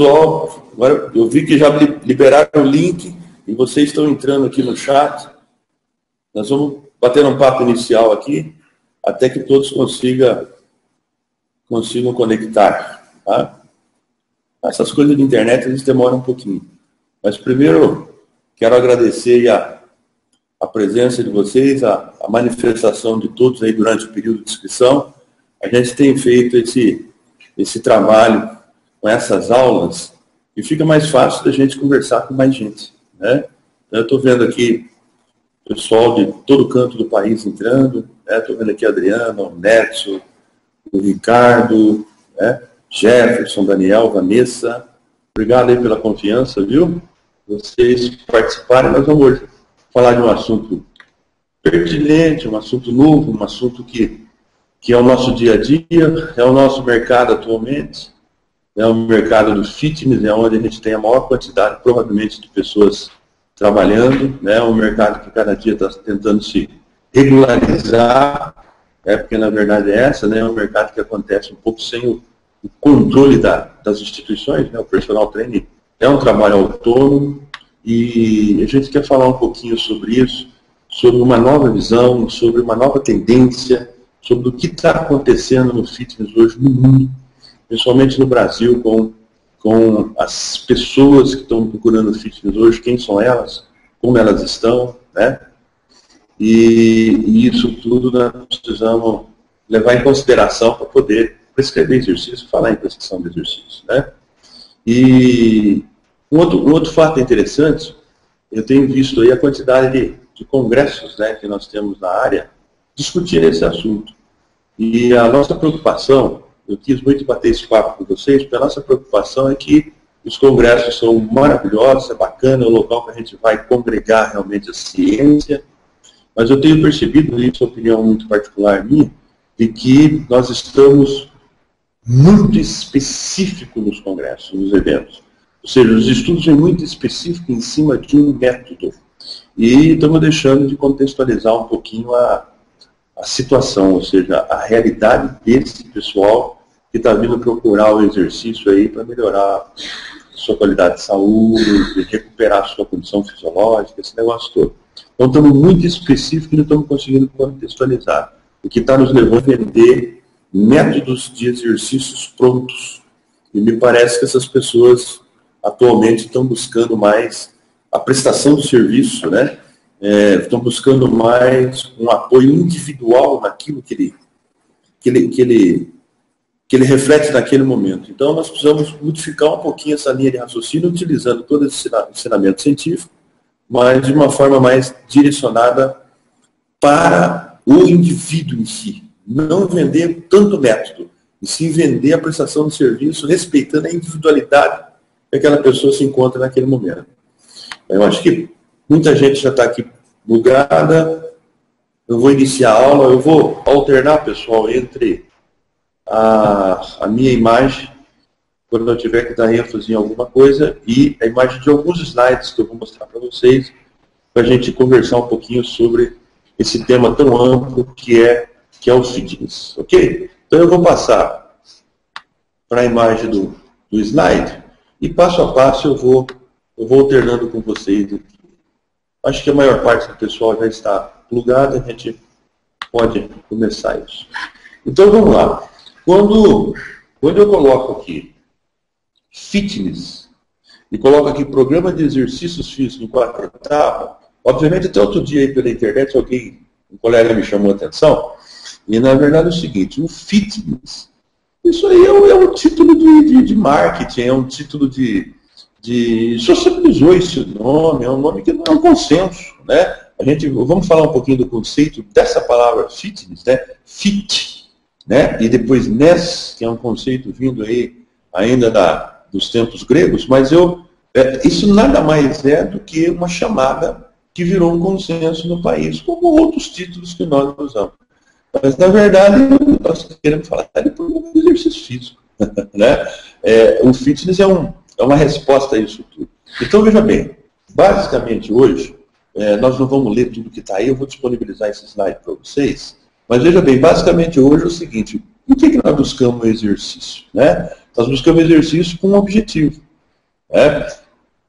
Pessoal, agora eu vi que já liberaram o link e vocês estão entrando aqui no chat. Nós vamos bater um papo inicial aqui, até que todos consigam conectar. Tá? Essas coisas de internet, eles demoram um pouquinho. Mas primeiro, quero agradecer a presença de vocês, a manifestação de todos aí durante o período de inscrição. A gente tem feito esse trabalho com essas aulas e fica mais fácil da gente conversar com mais gente, né? Eu estou vendo aqui pessoal de todo canto do país entrando, né? Estou vendo aqui a Adriana, o Netson, o Ricardo, né? Jefferson, Daniel, Vanessa. Obrigado aí pela confiança, viu? Vocês participarem. Nós vamos hoje falar de um assunto pertinente, um assunto novo, um assunto que é o nosso dia a dia, é o nosso mercado atualmente, é o mercado do fitness, é onde a gente tem a maior quantidade, provavelmente, de pessoas trabalhando, né? É um mercado que cada dia está tentando se regularizar, porque na verdade é essa, né? É um mercado que acontece um pouco sem o controle das instituições, né? O personal training é um trabalho autônomo e a gente quer falar um pouquinho sobre isso, sobre uma nova visão, sobre uma nova tendência, sobre o que está acontecendo no fitness hoje no mundo, principalmente no Brasil, com as pessoas que estão procurando fitness hoje, quem são elas, como elas estão, né? E isso tudo nós precisamos levar em consideração para poder prescrever exercício, falar em prescrição de exercício, né? E um outro fato interessante, eu tenho visto aí a quantidade de congressos, né, que nós temos na área, discutir esse assunto. E a nossa preocupação, eu quis muito bater esse papo com vocês, porque a nossa preocupação é que os congressos são maravilhosos, é bacana, é um local que a gente vai congregar realmente a ciência, mas eu tenho percebido, isso é uma opinião muito particular minha, de que nós estamos muito específicos nos congressos, nos eventos. Ou seja, os estudos são muito específicos em cima de um método. E estamos deixando de contextualizar um pouquinho a situação, ou seja, a realidade desse pessoal que está vindo procurar o exercício aí para melhorar a sua qualidade de saúde, recuperar a sua condição fisiológica, esse negócio todo. Então estamos muito específicos e não estamos conseguindo contextualizar. O que está nos levando a vender métodos de exercícios prontos. E me parece que essas pessoas atualmente estão buscando mais a prestação do serviço, né? Estão buscando mais um apoio individual naquilo que ele reflete naquele momento. Então, nós precisamos modificar um pouquinho essa linha de raciocínio, utilizando todo esse ensinamento científico, mas de uma forma mais direcionada para o indivíduo em si. Não vender tanto método, e sim vender a prestação de serviço, respeitando a individualidade que aquela pessoa se encontra naquele momento. Eu acho que muita gente já está aqui bugada. Eu vou iniciar a aula, eu vou alternar, pessoal, entre a minha imagem, quando eu tiver que dar ênfase em alguma coisa, e a imagem de alguns slides que eu vou mostrar para vocês, para a gente conversar um pouquinho sobre esse tema tão amplo que é o fitness. Ok? Então eu vou passar para a imagem do slide, e passo a passo eu vou alternando com vocês aqui. Acho que a maior parte do pessoal já está plugada, a gente pode começar isso. Então vamos lá. Quando eu coloco aqui fitness e coloco aqui programa de exercícios físicos em 4 etapas, obviamente até outro dia aí pela internet um colega me chamou a atenção, e na verdade é o seguinte, o fitness, isso aí é um título de marketing, é um título socializou esse nome, é um nome que não é um consenso, né? Vamos falar um pouquinho do conceito dessa palavra fitness, né? Fit, né? E depois ness, que é um conceito vindo aí ainda dos tempos gregos, mas isso nada mais é do que uma chamada que virou um consenso no país, como outros títulos que nós usamos. Mas, na verdade, nós queremos falar de programa de exercício físico, né? O fitness é uma resposta a isso tudo. Então, veja bem, basicamente hoje, nós não vamos ler tudo que está aí, eu vou disponibilizar esse slide para vocês, mas veja bem, basicamente hoje é o seguinte, por que nós buscamos exercício? Né? Nós buscamos exercício com um objetivo, né?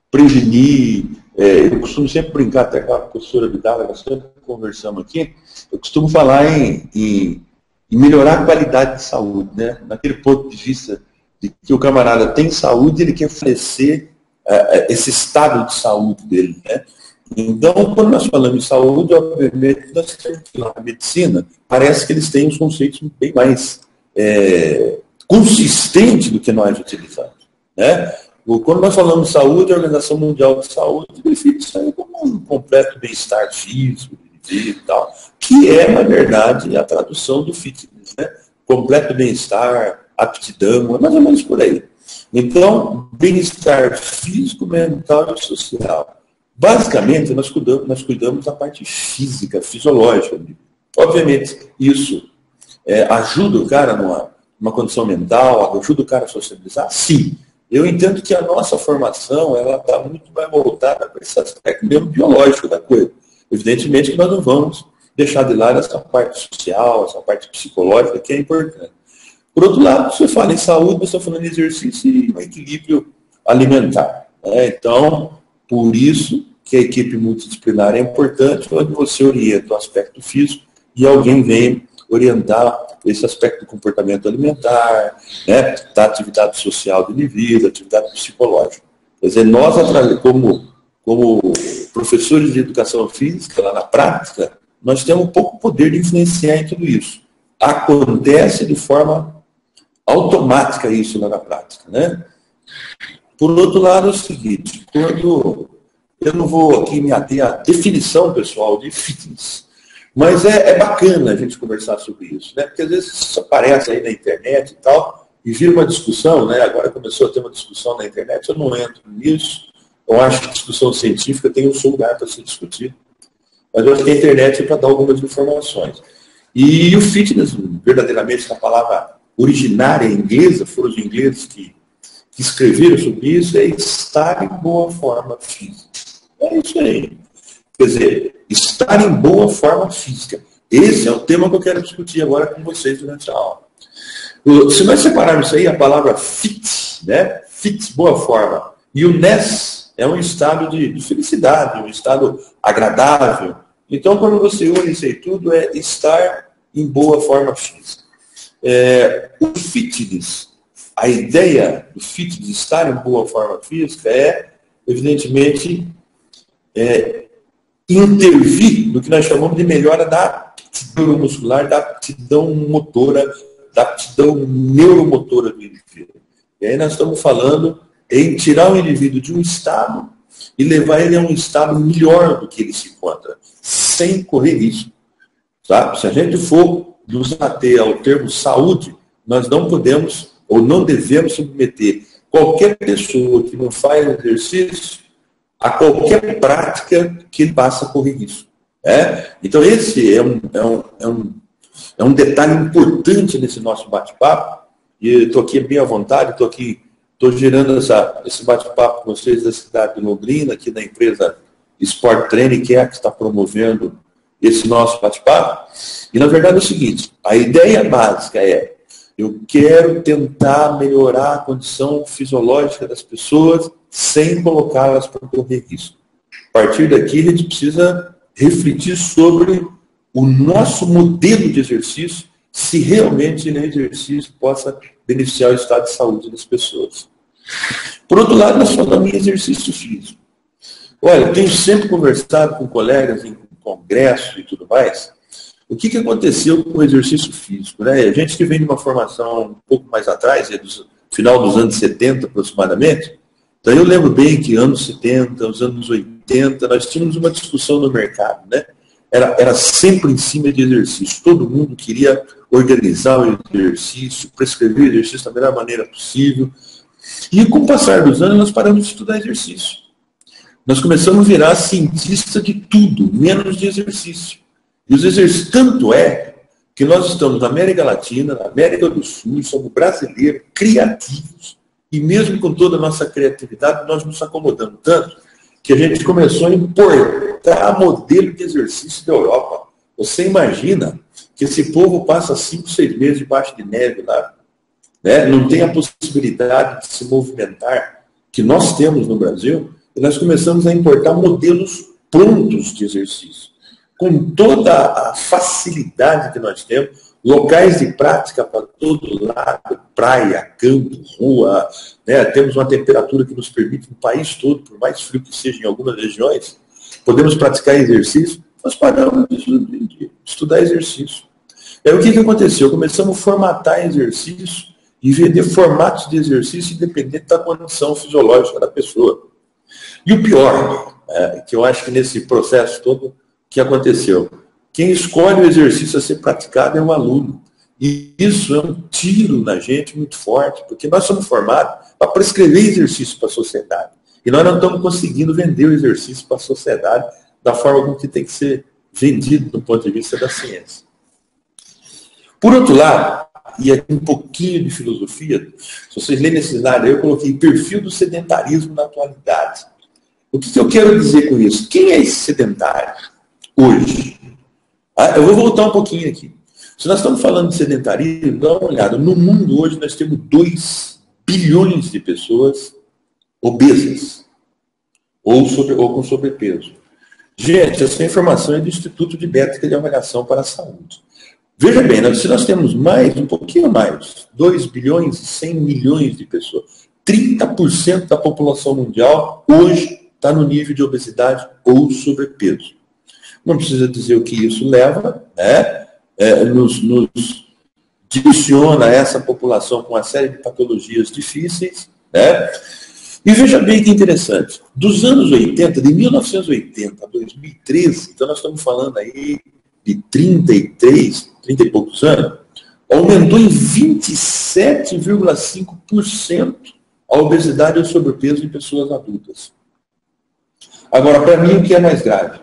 Prevenir. Eu costumo sempre brincar até com a professora Vidal, nós sempre conversamos aqui, eu costumo falar em melhorar a qualidade de saúde, né? Naquele ponto de vista de que o camarada tem saúde, ele quer oferecer esse estado de saúde dele, né? Então, quando nós falamos de saúde, obviamente, nós temos que na medicina, parece que eles têm uns conceitos bem mais consistentes do que nós utilizamos, né? Quando nós falamos de saúde, a Organização Mundial de Saúde define isso aí como um completo bem-estar físico e tal, que é, na verdade, a tradução do fitness, né? Completo bem-estar, aptidão, é mais ou menos por aí. Então, bem-estar físico, mental e social. Basicamente, nós cuidamos da parte física, fisiológica. Obviamente, isso ajuda o cara numa condição mental, ajuda o cara a socializar? Sim. Eu entendo que a nossa formação ela está muito mais voltada para esse aspecto mesmo biológico da coisa. Evidentemente que nós não vamos deixar de lado essa parte social, essa parte psicológica, que é importante. Por outro lado, você fala em saúde, você está falando em exercício e um equilíbrio alimentar, né? Então, por isso que a equipe multidisciplinar é importante, onde você orienta o aspecto físico e alguém vem orientar esse aspecto do comportamento alimentar, né, da atividade social do indivíduo, atividade psicológica. Quer dizer, nós, como professores de educação física, lá na prática, nós temos pouco poder de influenciar em tudo isso. Acontece de forma automática isso lá na prática, né? Por outro lado, é o seguinte, quando eu não vou aqui me ater à definição, pessoal, de fitness, mas é bacana a gente conversar sobre isso, né? Porque às vezes isso aparece aí na internet e tal, e vira uma discussão, né? Agora começou a ter uma discussão na internet, eu não entro nisso, eu acho que discussão científica tem o seu lugar para ser discutido, mas eu acho que a internet é para dar algumas informações. E o fitness, verdadeiramente, na palavra originária inglesa, foram os ingleses que escreveram sobre isso, é estar em boa forma física. É isso aí. Quer dizer, estar em boa forma física. Esse é o tema que eu quero discutir agora com vocês durante a aula. Se nós separarmos isso aí, a palavra fit, né? Fit, boa forma, e o ness é um estado de felicidade, um estado agradável. Então, quando você une isso aí tudo, é estar em boa forma física. O fitness, a ideia do fitness, estar em boa forma física, evidentemente, intervir no que nós chamamos de melhora da aptidão neuromuscular, da aptidão motora, da aptidão neuromotora do indivíduo. E aí nós estamos falando em tirar o indivíduo de um estado e levar ele a um estado melhor do que ele se encontra, sem correr risco. Sabe? Se a gente for nos ater ao termo saúde, nós não podemos ou não devemos submeter qualquer pessoa que não faz exercício a qualquer prática que ele passa a correr risco. Então esse é um detalhe importante nesse nosso bate-papo, e eu estou aqui bem à vontade, estou gerando esse bate-papo com vocês da cidade de Londrina, aqui da empresa Sport Training, que é a que está promovendo esse nosso bate-papo. E na verdade é o seguinte, a ideia básica eu quero tentar melhorar a condição fisiológica das pessoas sem colocá-las para correr risco. A partir daqui, a gente precisa refletir sobre o nosso modelo de exercício, se realmente o exercício possa beneficiar o estado de saúde das pessoas. Por outro lado, nós falamos em exercício físico. Olha, eu tenho sempre conversado com colegas em congresso e tudo mais, o que aconteceu com o exercício físico, né? A gente que vem de uma formação um pouco mais atrás, do final dos anos 70 aproximadamente, então eu lembro bem que anos 70, os anos 80, nós tínhamos uma discussão no mercado, né? Era sempre em cima de exercício. Todo mundo queria organizar o exercício, prescrever o exercício da melhor maneira possível. E com o passar dos anos, nós paramos de estudar exercício. Nós começamos a virar cientista de tudo, menos de exercício. E os exercícios, tanto é que nós estamos na América Latina, na América do Sul, somos brasileiros, criativos, e mesmo com toda a nossa criatividade, nós nos acomodamos tanto que a gente começou a importar modelo de exercício da Europa. Você imagina que esse povo passa 5, 6 meses debaixo de neve lá, né? Não tem a possibilidade de se movimentar. que nós temos no Brasil, e nós começamos a importar modelos prontos de exercício, com toda a facilidade que nós temos, locais de prática para todo lado, praia, campo, rua, né? Temos uma temperatura que nos permite no país todo, por mais frio que seja em algumas regiões, podemos praticar exercício, nós paramos de estudar exercício. Aí o que aconteceu? Começamos a formatar exercício e vender formatos de exercício independente da condição fisiológica da pessoa. E o pior, que eu acho que nesse processo todo, o que aconteceu? Quem escolhe o exercício a ser praticado é o aluno. E isso é um tiro na gente muito forte, porque nós somos formados para prescrever exercício para a sociedade. E nós não estamos conseguindo vender o exercício para a sociedade da forma como que tem que ser vendido do ponto de vista da ciência. Por outro lado, e aqui um pouquinho de filosofia, se vocês lerem nesse slide, eu coloquei perfil do sedentarismo na atualidade. O que eu quero dizer com isso? Quem é esse sedentário hoje? Eu vou voltar um pouquinho aqui. Se nós estamos falando de sedentarismo, dá uma olhada. No mundo hoje nós temos 2 bilhões de pessoas obesas ou com sobrepeso. Gente, essa informação é do Instituto de Métrica de Avaliação para a Saúde. Veja bem, se nós temos mais, um pouquinho mais, 2 bilhões e 100 milhões de pessoas, 30% da população mundial hoje está no nível de obesidade ou sobrepeso. Não precisa dizer o que isso leva, né? Nos direciona essa população com uma série de patologias difíceis, né? E veja bem que interessante, dos anos 80, de 1980 a 2013, então nós estamos falando aí de 30 e poucos anos, aumentou em 27,5% a obesidade e o sobrepeso em pessoas adultas. Agora, para mim, o que é mais grave?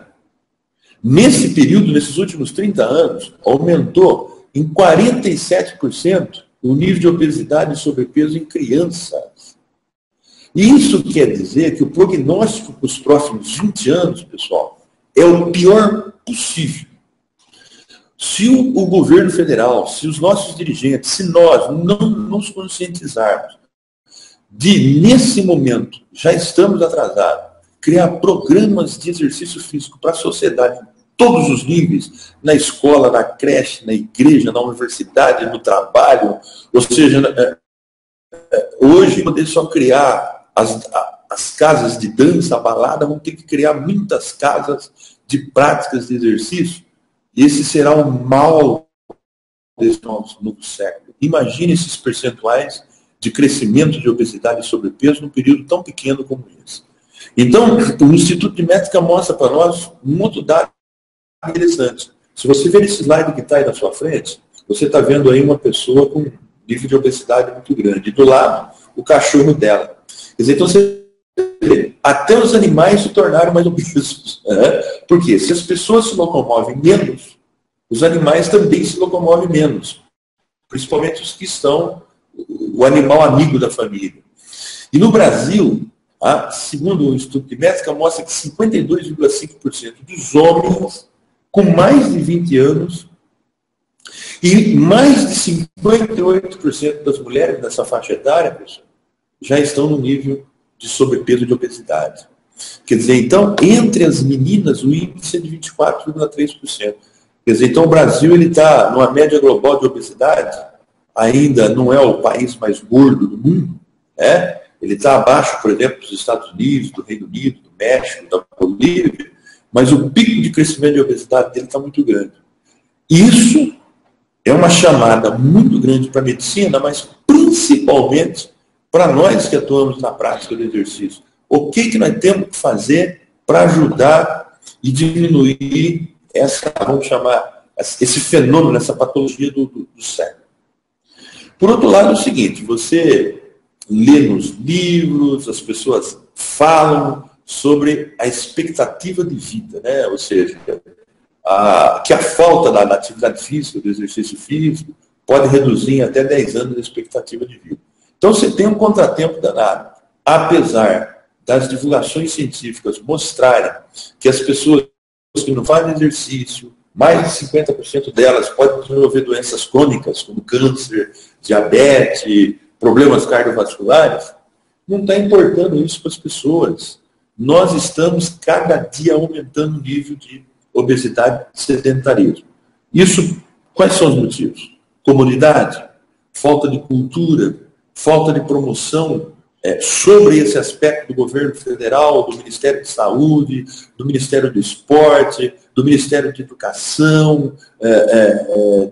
Nesse período, nesses últimos 30 anos, aumentou em 47% o nível de obesidade e sobrepeso em crianças. E isso quer dizer que o prognóstico para os próximos 20 anos, pessoal, é o pior possível. Se o governo federal, se os nossos dirigentes, se nós não nos conscientizarmos de, nesse momento, já estamos atrasados, criar programas de exercício físico para a sociedade, em todos os níveis, na escola, na creche, na igreja, na universidade, no trabalho, ou seja, hoje, poder só criar as casas de dança, a balada, vão ter que criar muitas casas de práticas de exercício. Esse será o mal desse novo século. Imagine esses percentuais de crescimento de obesidade e sobrepeso num período tão pequeno como esse. Então, o Instituto de Métrica mostra para nós um outro dado interessante. Se você ver esse slide que está aí na sua frente, você está vendo aí uma pessoa com nível de obesidade muito grande. E do lado, o cachorro dela. Quer dizer, então você vê, até os animais se tornaram mais obesos. Né? Por quê? Se as pessoas se locomovem menos, os animais também se locomovem menos. Principalmente os que são o animal amigo da família. E no Brasil, segundo o Instituto de Métrica, mostra que 52,5% dos homens com mais de 20 anos e mais de 58% das mulheres nessa faixa etária, pessoal, já estão no nível de sobrepeso e de obesidade. Quer dizer, então, entre as meninas, o índice é de 24,3%. Quer dizer, então o Brasil está numa média global de obesidade, ainda não é o país mais gordo do mundo, né? Ele está abaixo, por exemplo, dos Estados Unidos, do Reino Unido, do México, da Bolívia, mas o pico de crescimento de obesidade dele está muito grande. Isso é uma chamada muito grande para a medicina, mas principalmente para nós que atuamos na prática do exercício. O que nós temos que fazer para ajudar e diminuir vamos chamar, esse fenômeno, essa patologia do século? Por outro lado, é o seguinte, você lê nos livros, as pessoas falam sobre a expectativa de vida, né? Ou seja, que a falta da atividade física, do exercício físico, pode reduzir em até 10 anos a expectativa de vida. Então você tem um contratempo danado. Apesar das divulgações científicas mostrarem que as pessoas que não fazem exercício, mais de 50% delas podem desenvolver doenças crônicas, como câncer, diabetes, problemas cardiovasculares, não está importando isso para as pessoas. Nós estamos cada dia aumentando o nível de obesidade e sedentarismo. Isso, quais são os motivos? Comodidade, falta de cultura, falta de promoção sobre esse aspecto do governo federal, do Ministério de Saúde, do Ministério do Esporte, do Ministério de Educação,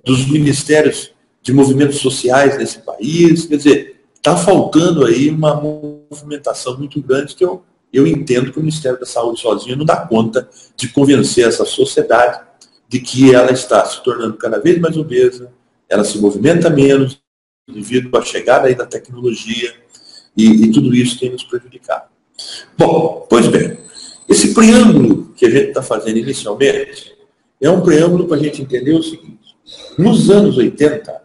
dos ministérios de movimentos sociais nesse país. Quer dizer, está faltando aí uma movimentação muito grande que eu entendo que o Ministério da Saúde sozinho não dá conta de convencer essa sociedade de que ela está se tornando cada vez mais obesa, ela se movimenta menos devido à chegada aí da tecnologia e tudo isso tem nos prejudicado. Bom, pois bem, esse preâmbulo que a gente está fazendo inicialmente é um preâmbulo para a gente entender o seguinte. Nos anos 80,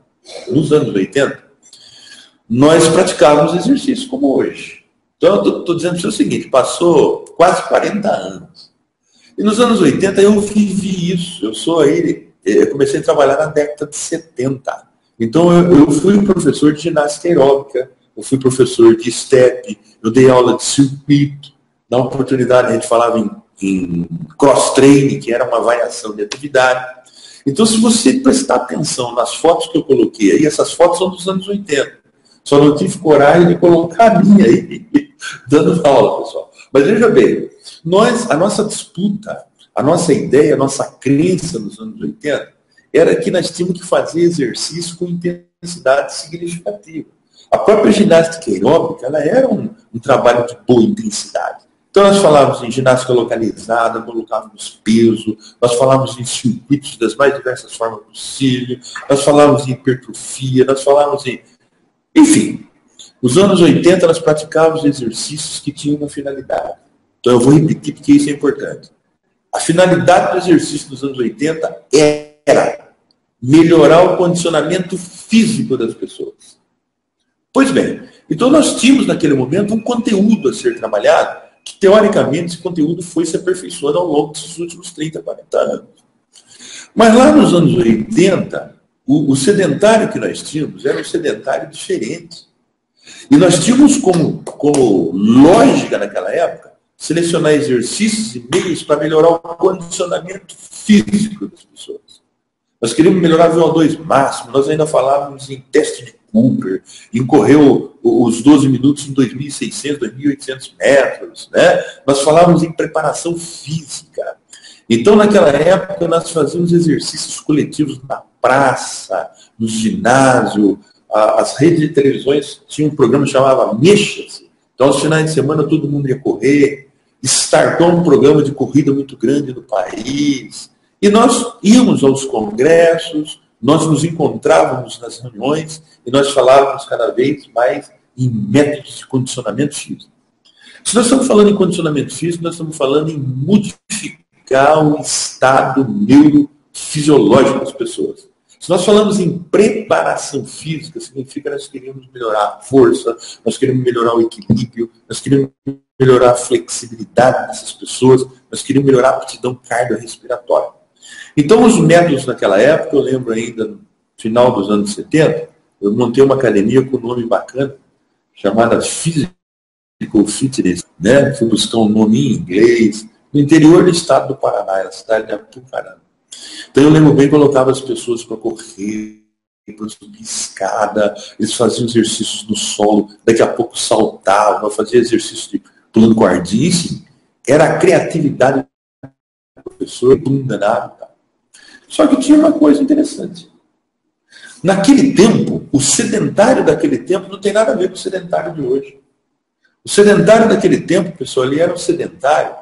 nós praticávamos exercício como hoje. Então, eu estou dizendo para você o seguinte, passou quase 40 anos. E nos anos 80 eu vivi isso. Eu comecei a trabalhar na década de 70. Então, eu fui professor de ginástica aeróbica, eu fui professor de step, eu dei aula de circuito. Na oportunidade, a gente falava em cross-training, que era uma variação de atividade. Então, se você prestar atenção nas fotos que eu coloquei aí, essas fotos são dos anos 80. Só não tive coragem de colocar a minha aí, dando aula, pessoal. Mas veja bem, a nossa disputa, a nossa ideia, a nossa crença nos anos 80 era que nós tínhamos que fazer exercício com intensidade significativa. A própria ginástica aeróbica, ela era um trabalho de boa intensidade. Então nós falávamos em ginástica localizada, colocávamos peso, nós falávamos em circuitos das mais diversas formas possíveis, nós falávamos em hipertrofia, nós falávamos em... Enfim, nos anos 80 nós praticávamos exercícios que tinham uma finalidade. Então eu vou repetir porque isso é importante. A finalidade do exercício dos anos 80 era melhorar o condicionamento físico das pessoas. Pois bem, então nós tínhamos naquele momento um conteúdo a ser trabalhado, que teoricamente esse conteúdo foi se aperfeiçoando ao longo desses últimos 30, 40 anos. Mas lá nos anos 80, o sedentário que nós tínhamos era um sedentário diferente. E nós tínhamos como lógica naquela época selecionar exercícios e meios para melhorar o condicionamento físico das pessoas. Nós queríamos melhorar o VO2 máximo, nós ainda falávamos em teste de Cooper, em correr os 12 minutos em 2.600, 2.800 metros, né? Nós falávamos em preparação física. Então, naquela época, nós fazíamos exercícios coletivos na praça, no ginásio, as redes de televisões tinham um programa que chamava Mexa-se. Então, aos finais de semana, todo mundo ia correr, startou um programa de corrida muito grande no país. E nós íamos aos congressos, nós nos encontrávamos nas reuniões e nós falávamos cada vez mais em métodos de condicionamento físico. Se nós estamos falando em condicionamento físico, nós estamos falando em modificar o estado neurofisiológico das pessoas. Se nós falamos em preparação física, significa que nós queremos melhorar a força, nós queremos melhorar o equilíbrio, nós queremos melhorar a flexibilidade dessas pessoas, nós queremos melhorar a aptidão cardiorrespiratória. Então, os métodos naquela época, eu lembro ainda, no final dos anos 70, eu montei uma academia com um nome bacana, chamada Physical Fitness, né? Fui buscar um nome em inglês, no interior do estado do Paraná, na cidade de Apucarana. Então, eu lembro bem, colocava as pessoas para correr, para subir escada, eles faziam exercícios no solo, daqui a pouco saltavam, faziam exercício de pulando cordinha, era a criatividade do professor, bunda na água. Só que tinha uma coisa interessante. Naquele tempo, o sedentário daquele tempo não tem nada a ver com o sedentário de hoje. O sedentário daquele tempo, pessoal, ele era um sedentário.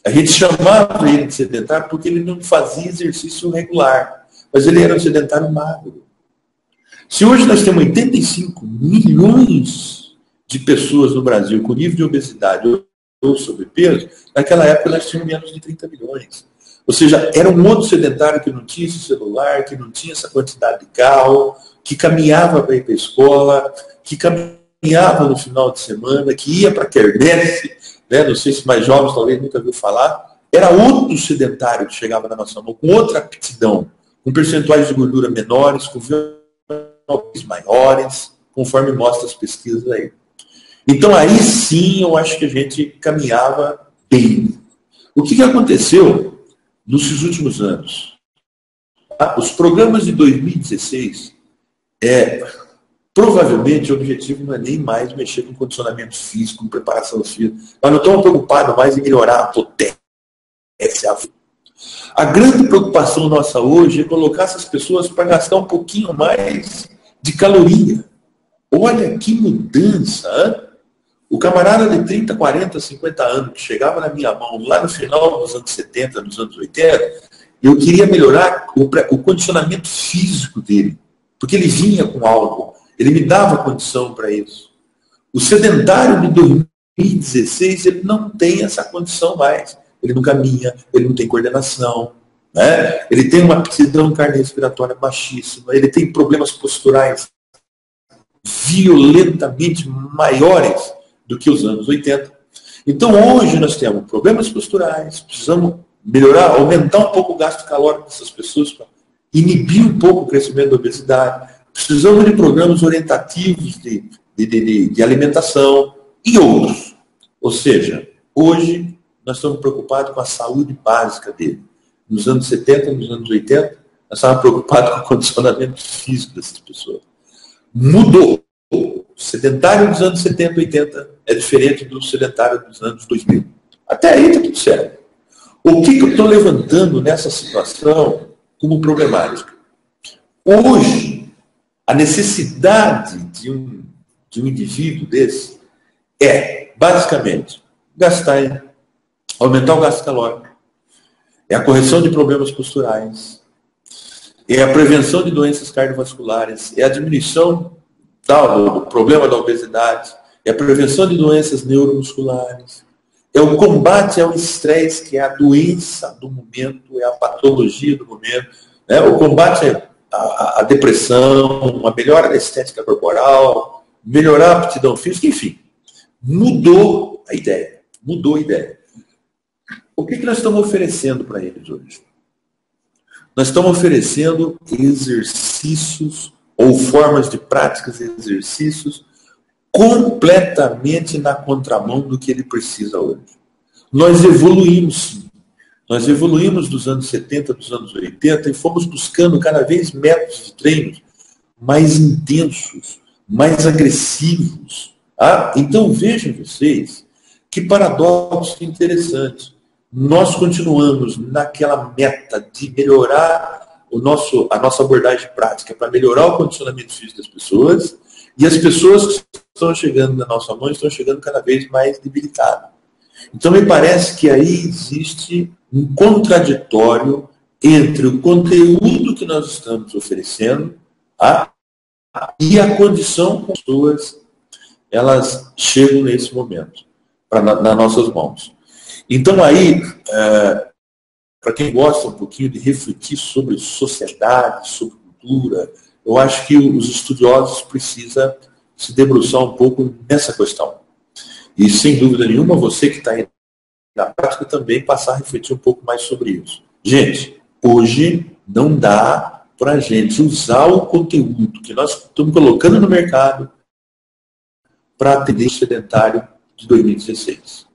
A gente chamava ele de sedentário porque ele não fazia exercício regular. Mas ele era um sedentário magro. Se hoje nós temos 85 milhões de pessoas no Brasil com nível de obesidade ou sobrepeso, naquela época nós tínhamos menos de 30 milhões. Ou seja, era um outro sedentário que não tinha esse celular, que não tinha essa quantidade de carro, que caminhava para ir para a escola, que caminhava no final de semana, que ia para a quermesse, né? Não sei se mais jovens talvez nunca viu falar. Era outro sedentário que chegava na nossa mão, com outra aptidão, com percentuais de gordura menores, com VO2 maiores, conforme mostra as pesquisas aí. Então aí sim eu acho que a gente caminhava bem. O que aconteceu nos últimos anos? Os programas de 2016, provavelmente o objetivo não é nem mais mexer com condicionamento físico, com preparação física. Nós não estamos preocupados mais em melhorar a potência. A grande preocupação nossa hoje é colocar essas pessoas para gastar um pouquinho mais de caloria. Olha que mudança, hein? O camarada de 30, 40, 50 anos que chegava na minha mão lá no final dos anos 70, nos anos 80, eu queria melhorar o condicionamento físico dele, porque ele vinha com algo, ele me dava condição para isso. O sedentário de 2016, ele não tem essa condição mais. Ele não caminha, ele não tem coordenação, né? Ele tem uma aptidão cardiorrespiratória baixíssima, ele tem problemas posturais violentamente maiores do que os anos 80. Então hoje nós temos problemas posturais, precisamos melhorar, aumentar um pouco o gasto calórico dessas pessoas para inibir um pouco o crescimento da obesidade. Precisamos de programas orientativos de alimentação e outros. Ou seja, hoje nós estamos preocupados com a saúde básica dele. Nos anos 70, nos anos 80, nós estávamos preocupados com o condicionamento físico dessas pessoas. Mudou. O sedentário dos anos 70, 80 é diferente do sedentário dos anos 2000. Até aí está tudo certo. O que eu estou levantando nessa situação como problemática? Hoje, a necessidade de um indivíduo desse é, basicamente, aumentar o gasto calórico, é a correção de problemas posturais, é a prevenção de doenças cardiovasculares, é a diminuição do problema da obesidade, é a prevenção de doenças neuromusculares, é o combate ao estresse, que é a doença do momento, é a patologia do momento, né? O combate à depressão, a melhora da estética corporal, melhorar a aptidão física, enfim. Mudou a ideia. Mudou a ideia. O que nós estamos oferecendo para eles hoje? Nós estamos oferecendo exercícios ou formas de práticas e exercícios completamente na contramão do que ele precisa hoje. Nós evoluímos, sim. Nós evoluímos dos anos 70, dos anos 80 e fomos buscando cada vez métodos de treinos mais intensos, mais agressivos. Então vejam vocês que paradoxo interessante. Nós continuamos naquela meta de melhorar a nossa abordagem prática para melhorar o condicionamento físico das pessoas, e as pessoas que estão chegando na nossa mão estão chegando cada vez mais debilitadas. Então me parece que aí existe um contraditório entre o conteúdo que nós estamos oferecendo e a condição que as pessoas elas chegam nesse momento, nas nossas mãos. Então aí, para quem gosta um pouquinho de refletir sobre sociedade, sobre cultura, eu acho que os estudiosos precisam se debruçar um pouco nessa questão. E, sem dúvida nenhuma, você que está aí na prática também passar a refletir um pouco mais sobre isso. Gente, hoje não dá para a gente usar o conteúdo que nós estamos colocando no mercado para atender o sedentário de 2016.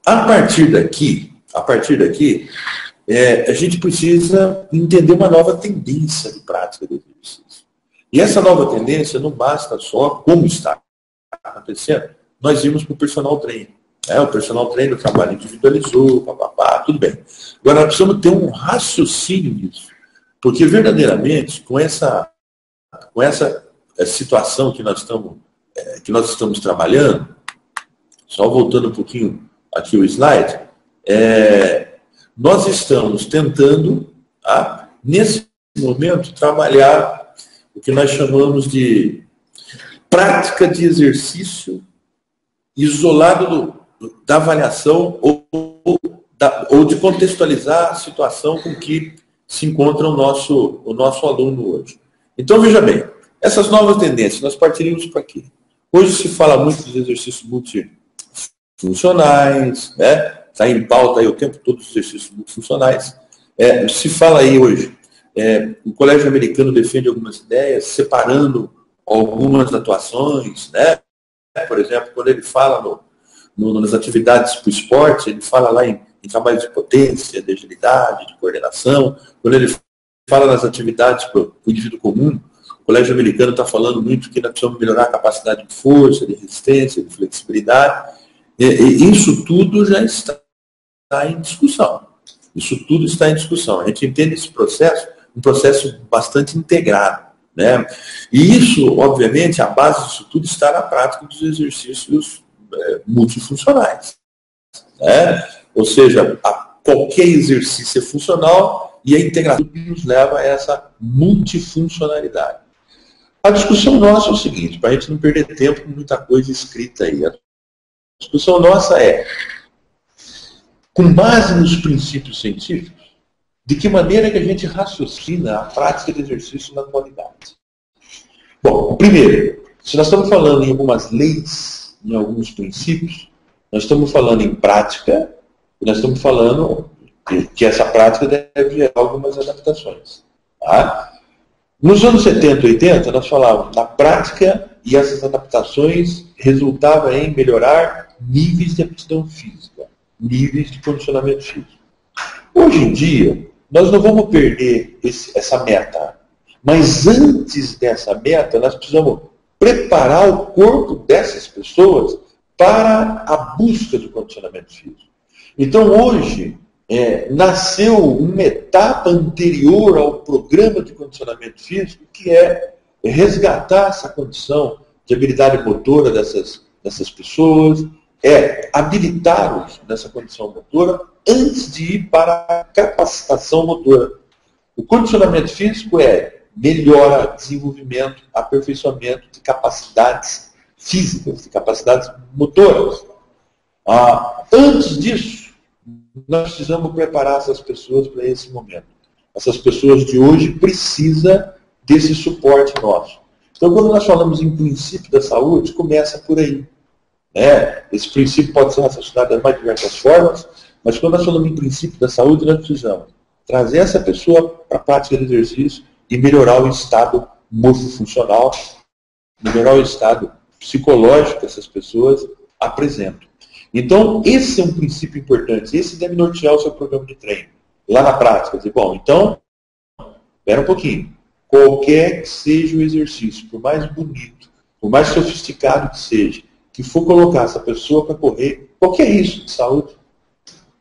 A partir daqui, a gente precisa entender uma nova tendência de prática do exercício. E essa nova tendência não basta só, como está acontecendo, nós irmos para o personal trainer. O personal trainer, o trabalho individualizou, tudo bem. Agora, nós precisamos ter um raciocínio nisso. Porque, verdadeiramente, com essa situação que nós estamos trabalhando, só voltando um pouquinho aqui o slide, nós estamos tentando, nesse momento, trabalhar o que nós chamamos de prática de exercício isolado da avaliação ou de contextualizar a situação com que se encontra o nosso aluno hoje. Então, veja bem, essas novas tendências, nós partiríamos para aqui. Hoje se fala muito dos exercícios multifuncionais, né? Está em pauta aí o tempo todo os exercícios multifuncionais. Se fala aí hoje, o Colégio Americano defende algumas ideias, separando algumas atuações, né? Por exemplo, quando ele fala nas atividades para o esporte, ele fala lá em trabalho de potência, de agilidade, de coordenação. Quando ele fala nas atividades para o indivíduo comum, o colégio americano está falando muito que nós precisamos melhorar a capacidade de força, de resistência, de flexibilidade. E isso tudo já está em discussão. Isso tudo está em discussão. A gente entende esse processo, um processo bastante integrado, né? E isso, obviamente, a base disso tudo está na prática dos exercícios multifuncionais, né? Ou seja, qualquer exercício é funcional e a integração nos leva a essa multifuncionalidade. A discussão nossa é o seguinte, para a gente não perder tempo com muita coisa escrita aí. A discussão nossa é, com base nos princípios científicos, de que maneira que a gente raciocina a prática de exercício na atualidade. Bom, primeiro, se nós estamos falando em algumas leis, em alguns princípios, nós estamos falando em prática, e nós estamos falando que essa prática deve gerar algumas adaptações. Tá? Nos anos 70 e 80, nós falávamos na prática, e essas adaptações resultavam em melhorar níveis de aptidão física, níveis de condicionamento físico. Hoje em dia, nós não vamos perder essa meta, mas antes dessa meta, nós precisamos preparar o corpo dessas pessoas para a busca do condicionamento físico. Então, hoje, nasceu uma etapa anterior ao programa de condicionamento físico, que é resgatar essa condição de habilidade motora dessas pessoas, habilitá-los nessa condição motora antes de ir para a capacitação motora. O condicionamento físico melhora desenvolvimento, aperfeiçoamento de capacidades físicas, de capacidades motoras. Antes disso, nós precisamos preparar essas pessoas para esse momento. Essas pessoas de hoje precisam desse suporte nosso. Então, quando nós falamos em princípio da saúde, começa por aí. Esse princípio pode ser raciocinado de mais diversas formas, mas quando nós falamos em princípio da saúde, nós precisamos trazer essa pessoa para a prática de exercício e melhorar o estado morfofuncional, melhorar o estado psicológico que essas pessoas apresentam. Então, esse é um princípio importante. Esse deve nortear o seu programa de treino. Lá na prática, dizer, bom, então, espera um pouquinho. Qualquer que seja o exercício, por mais bonito, por mais sofisticado que seja, que for colocar essa pessoa para correr, qualquer isso de saúde,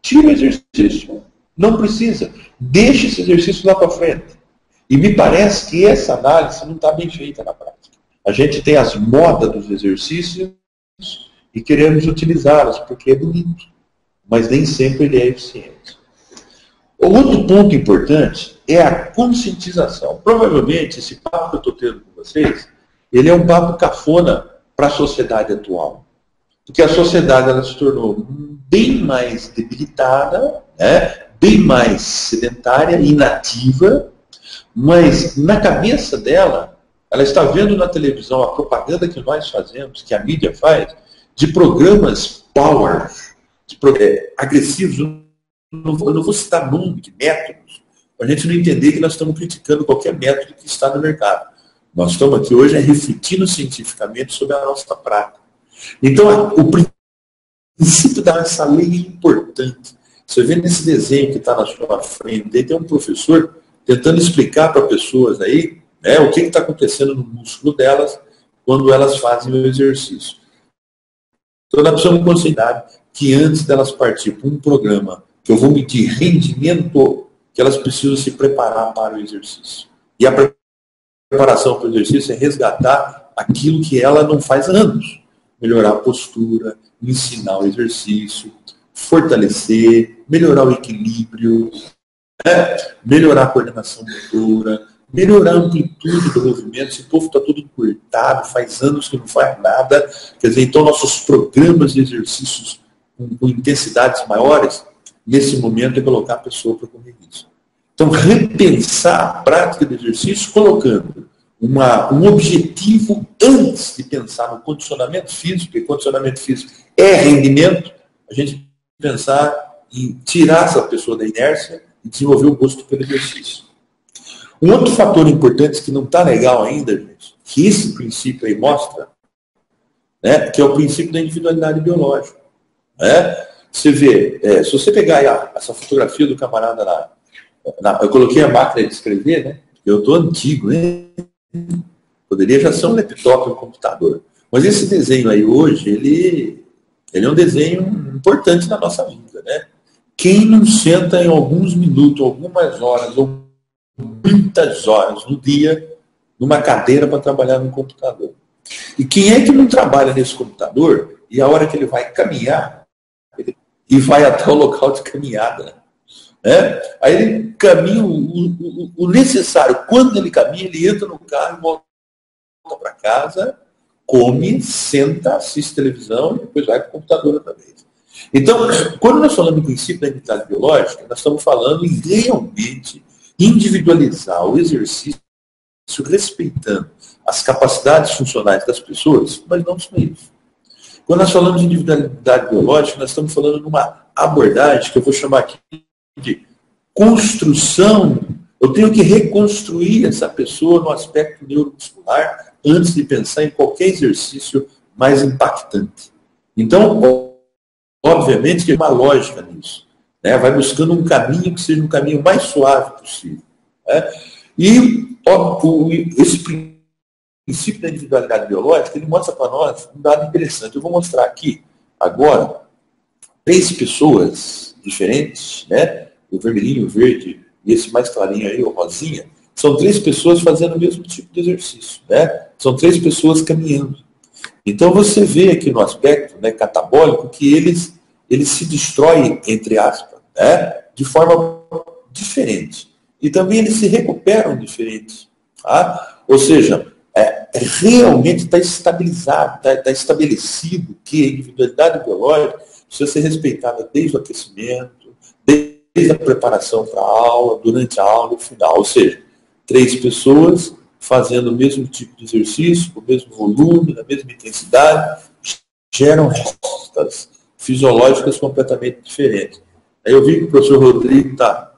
tira o exercício. Não precisa. Deixa esse exercício lá para frente. E me parece que essa análise não está bem feita na prática. A gente tem as modas dos exercícios e queremos utilizá-las porque é bonito, mas nem sempre ele é eficiente. O outro ponto importante é a conscientização. Provavelmente, esse papo que eu estou tendo com vocês, ele é um papo cafona para a sociedade atual. Porque a sociedade ela se tornou bem mais debilitada, bem mais sedentária, inativa, mas na cabeça dela, ela está vendo na televisão a propaganda que nós fazemos, que a mídia faz, de programas power, agressivos. Eu não vou citar nome de métodos, para a gente não entender que nós estamos criticando qualquer método que está no mercado. Nós estamos aqui hoje refletindo cientificamente sobre a nossa prática. Então, o princípio dessa lei é importante. Você vê nesse desenho que está na sua frente, aí tem um professor tentando explicar para pessoas aí, o que está acontecendo no músculo delas quando elas fazem o exercício. Então, nós precisamos considerar que antes delas partir para um programa que eu vou medir rendimento, que elas precisam se preparar para o exercício. E a preparação para o exercício é resgatar aquilo que ela não faz há anos. Melhorar a postura, ensinar o exercício, fortalecer, melhorar o equilíbrio, melhorar a coordenação motora, melhorar a amplitude do movimento. Esse povo está todo encurtado, faz anos que não faz nada. Quer dizer, então nossos programas de exercícios com intensidades maiores, nesse momento é colocar a pessoa para correr isso. Então, repensar a prática de exercício colocando um objetivo antes de pensar no condicionamento físico, porque condicionamento físico é rendimento, a gente pensar em tirar essa pessoa da inércia e desenvolver o gosto pelo exercício. Um outro fator importante que não está legal ainda, gente, que esse princípio aí mostra, né, que é o princípio da individualidade biológica. Né? Você vê, se você pegar essa fotografia do camarada lá, eu coloquei a máquina de escrever, né? Eu estou antigo, né? Poderia já ser um laptop, um computador. Mas esse desenho aí hoje, ele é um desenho importante na nossa vida, né? Quem não senta em alguns minutos, algumas horas, ou muitas horas no dia, numa cadeira para trabalhar no computador? E quem é que não trabalha nesse computador e a hora que ele vai caminhar, e vai até o local de caminhada, né? Aí ele caminha o necessário. Quando ele caminha, ele entra no carro e volta para casa, come, senta, assiste televisão e depois vai para o computador outra vez. Então, quando nós falamos em princípio da identidade biológica, nós estamos falando em realmente individualizar o exercício respeitando as capacidades funcionais das pessoas, mas não dos meios. Quando nós falamos de individualidade biológica, nós estamos falando de uma abordagem que eu vou chamar aqui de construção. Eu tenho que reconstruir essa pessoa no aspecto neuromuscular antes de pensar em qualquer exercício mais impactante. Então, obviamente que é uma lógica nisso, né? Vai buscando um caminho que seja um caminho mais suave possível, né? E esse princípio da individualidade biológica, ele mostra para nós um dado interessante. Eu vou mostrar aqui, agora, 3 pessoas diferentes, né? O vermelhinho, o verde e esse mais clarinho aí, o rosinha, são 3 pessoas fazendo o mesmo tipo de exercício, né? São 3 pessoas caminhando. Então você vê aqui no aspecto, né, catabólico que eles se destroem, entre aspas, né? De forma diferente. E também eles se recuperam diferente. Tá? Ou seja, realmente está estabilizado, está estabelecido que a individualidade biológica precisa ser respeitada desde o aquecimento, desde a preparação para a aula, durante a aula e no final. Ou seja, 3 pessoas fazendo o mesmo tipo de exercício, com o mesmo volume, na mesma intensidade, geram respostas fisiológicas completamente diferentes. Aí eu vi que o professor Rodrigo está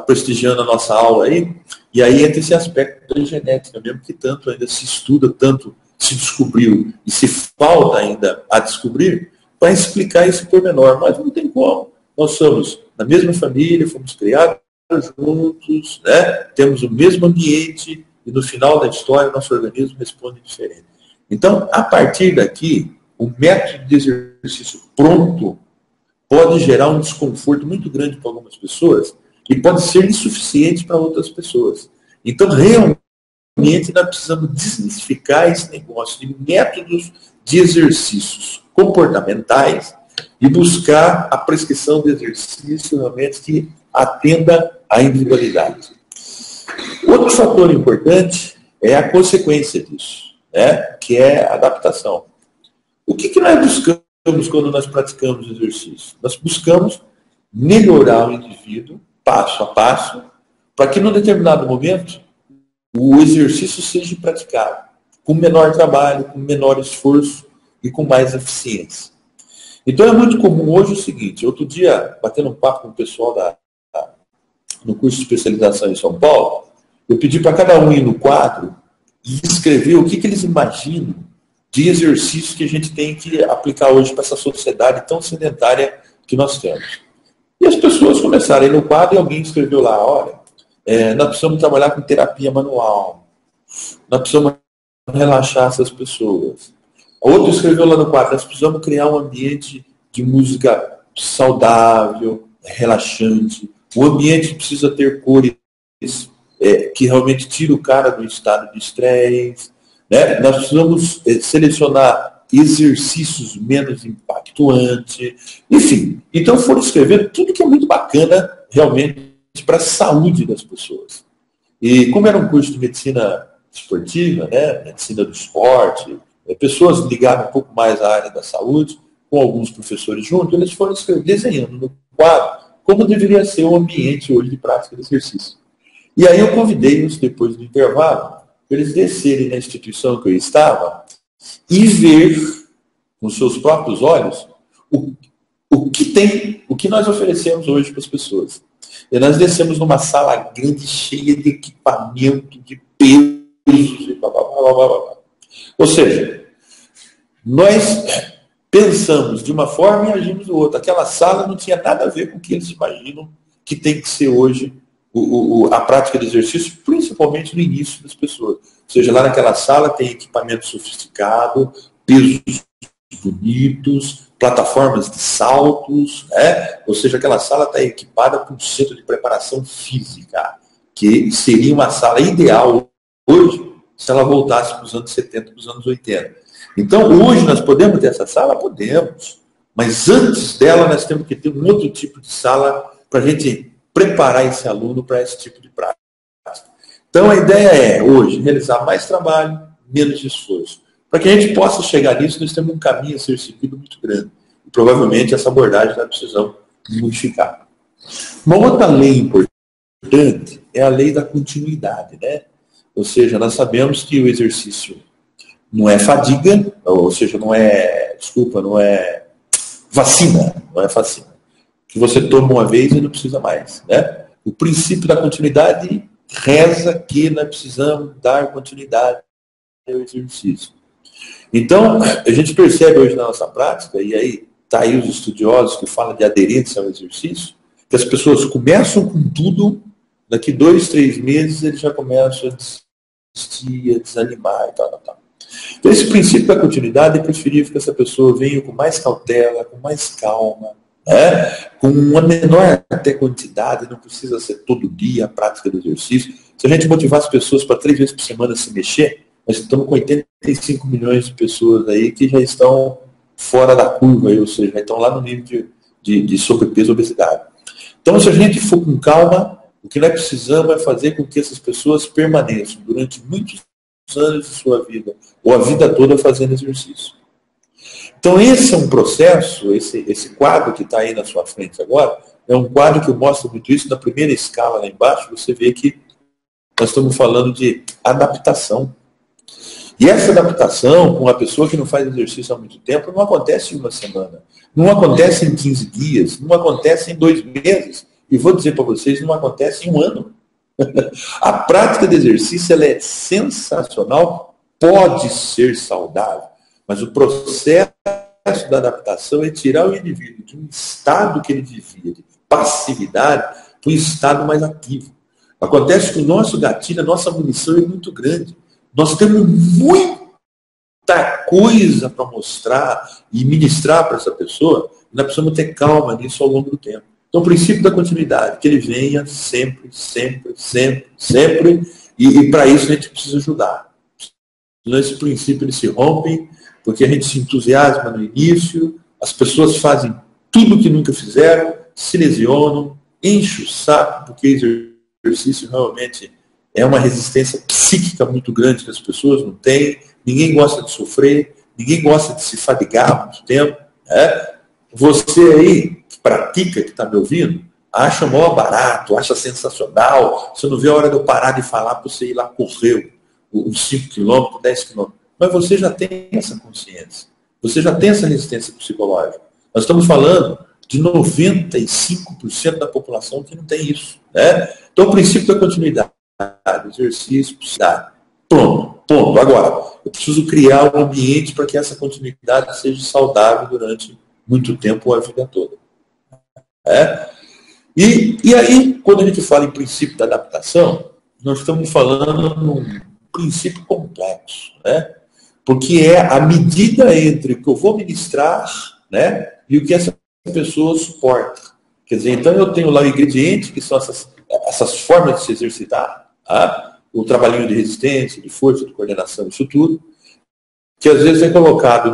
prestigiando a nossa aula aí, e aí entra esse aspecto da genética mesmo, que tanto ainda se estuda, tanto se descobriu, e se falta ainda a descobrir, para explicar esse pormenor. Mas não tem como. Nós somos da mesma família, fomos criados juntos, né? Temos o mesmo ambiente, e no final da história, nosso organismo responde diferente. Então, a partir daqui, o método de exercício pronto pode gerar um desconforto muito grande para algumas pessoas e pode ser insuficiente para outras pessoas. Então, realmente, nós precisamos desmistificar esse negócio de métodos de exercícios comportamentais e buscar a prescrição de exercício realmente que atenda à individualidade. Outro fator importante é a consequência disso, né? Que é a adaptação. O que nós buscamos quando nós praticamos exercício? Nós buscamos melhorar o indivíduo, passo a passo, para que num determinado momento o exercício seja praticado com menor trabalho, com menor esforço e com mais eficiência. Então é muito comum hoje o seguinte, outro dia, batendo um papo com o pessoal no curso de especialização em São Paulo, eu pedi para cada um ir no quadro e escrever o que eles imaginam de exercício que a gente tem que aplicar hoje para essa sociedade tão sedentária que nós temos. E as pessoas começaram a ir no quadro e alguém escreveu lá, olha, nós precisamos trabalhar com terapia manual, nós precisamos relaxar essas pessoas. Outro escreveu lá no quadro, nós precisamos criar um ambiente de música saudável, relaxante, o ambiente precisa ter cores que realmente tira o cara do estado de estresse, né? Nós precisamos selecionar exercícios menos impactuantes, enfim. Então foram escrevendo tudo que é muito bacana realmente para a saúde das pessoas. E como era um curso de medicina esportiva, né? Medicina do esporte, pessoas ligadas um pouco mais à área da saúde, com alguns professores juntos, eles foram desenhando no quadro como deveria ser o ambiente hoje de prática de exercício. E aí eu convidei-os, depois do intervalo, para eles descerem na instituição que eu estava e ver, com seus próprios olhos, o que tem, o que nós oferecemos hoje para as pessoas. E nós descemos numa sala grande, cheia de equipamento, de pesos, e blá, blá, blá, blá, blá. Ou seja, Nós pensamos de uma forma e agimos de outra. Aquela sala não tinha nada a ver com o que eles imaginam que tem que ser hoje a prática de exercício, principalmente no início das pessoas. Ou seja, lá naquela sala tem equipamento sofisticado, pesos bonitos, plataformas de saltos, né? Ou seja, aquela sala está equipada com um centro de preparação física, que seria uma sala ideal hoje se ela voltasse para os anos 70, para os anos 80. Então, hoje nós podemos ter essa sala? Podemos. Mas antes dela, nós temos que ter um outro tipo de sala para a gente preparar esse aluno para esse tipo de prática. Então, a ideia é, hoje, realizar mais trabalho, menos esforço. Para que a gente possa chegar nisso, nós temos um caminho a ser seguido muito grande. E, provavelmente, essa abordagem nós precisamos modificar. Uma outra lei importante é a lei da continuidade, né? Ou seja, nós sabemos que o exercício não é fadiga, ou seja, não é vacina, não é vacina. Que você toma uma vez e não precisa mais, né? O princípio da continuidade reza que nós precisamos dar continuidade ao exercício. Então, a gente percebe hoje na nossa prática, e aí está aí os estudiosos que falam de aderência ao exercício, que as pessoas começam com tudo, daqui 2, 3 meses eles já começam a desistir, a desanimar e tal. Então, esse princípio da continuidade é preferível que essa pessoa venha com mais cautela, com mais calma, né? Com uma menor até quantidade, não precisa ser todo dia a prática do exercício. Se a gente motivar as pessoas para 3 vezes por semana se mexer, nós estamos com 85 milhões de pessoas aí que já estão fora da curva, ou seja, já estão lá no nível de sobrepeso e obesidade. Então, se a gente for com calma, o que nós precisamos é fazer com que essas pessoas permaneçam durante muitos anos de sua vida, ou a vida toda fazendo exercício. Então, esse é um processo, esse quadro que está aí na sua frente agora, é um quadro que mostra muito isso. Na primeira escala lá embaixo, você vê que nós estamos falando de adaptação. E essa adaptação com uma pessoa que não faz exercício há muito tempo não acontece em uma semana, não acontece em 15 dias, não acontece em 2 meses. E vou dizer para vocês, não acontece em 1 ano. A prática de exercício ela é sensacional, pode ser saudável, mas o processo da adaptação é tirar o indivíduo de um estado que ele vivia de passividade para um estado mais ativo. Acontece que o nosso gatilho, a nossa munição é muito grande. Nós temos muita coisa para mostrar e ministrar para essa pessoa, e nós precisamos ter calma nisso ao longo do tempo. Então, o princípio da continuidade, que ele venha sempre, e para isso a gente precisa ajudar. Senão esse princípio ele se rompe, porque a gente se entusiasma no início, as pessoas fazem tudo que nunca fizeram, se lesionam, enchem o saco, porque exercício realmente é uma resistência psíquica muito grande que as pessoas não têm, ninguém gosta de sofrer, ninguém gosta de se fadigar muito tempo. Né? Você aí, que pratica, que está me ouvindo, acha mó barato, acha sensacional, você não vê a hora de eu parar de falar para você ir lá correr uns 5 quilômetros, 10 quilômetros. Mas você já tem essa consciência, você já tem essa resistência psicológica. Nós estamos falando de 95% da população que não tem isso. Né? Então, o princípio da continuidade, exercício, precisa. Pronto, ponto. Agora, eu preciso criar um ambiente para que essa continuidade seja saudável durante muito tempo ou a vida toda. E aí, quando a gente fala em princípio da adaptação, nós estamos falando num princípio complexo, né? Porque é a medida entre o que eu vou ministrar, né, e o que essa pessoa suporta. Quer dizer, então eu tenho lá o ingrediente, que são essas formas de se exercitar, tá? O trabalhinho de resistência, de força, de coordenação, isso tudo, que às vezes é colocado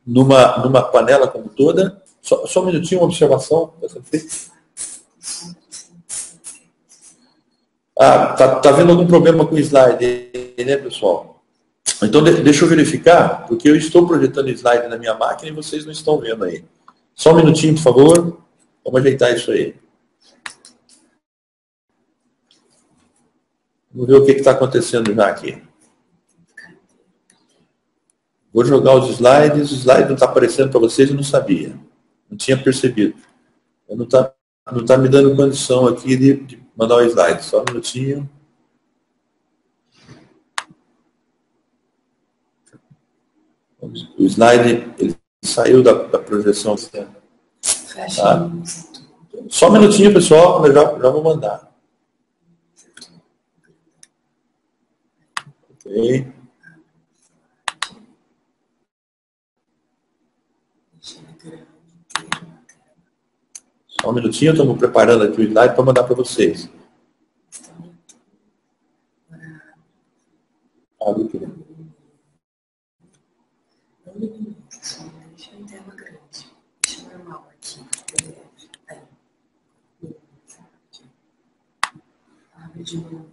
numa panela como toda. Só um minutinho, uma observação. Tá vendo algum problema com o slide, né, pessoal? Então, deixa eu verificar, porque eu estou projetando slide na minha máquina e vocês não estão vendo aí. Só um minutinho, por favor. Vamos ajeitar isso aí. Vamos ver o que está acontecendo já aqui. Vou jogar os slides. O slide não está aparecendo para vocês, eu não sabia. Não tinha percebido. Não está me dando condição aqui de mandar o slide. Só um minutinho. O slide ele saiu da projeção. Tá? Só um minutinho, pessoal, eu já vou mandar. Ok. Só um minutinho, estamos preparando aqui o slide para mandar para vocês. Abre aqui. Deixa em tela grande. Deixa normal aqui. Aí. Abre de novo.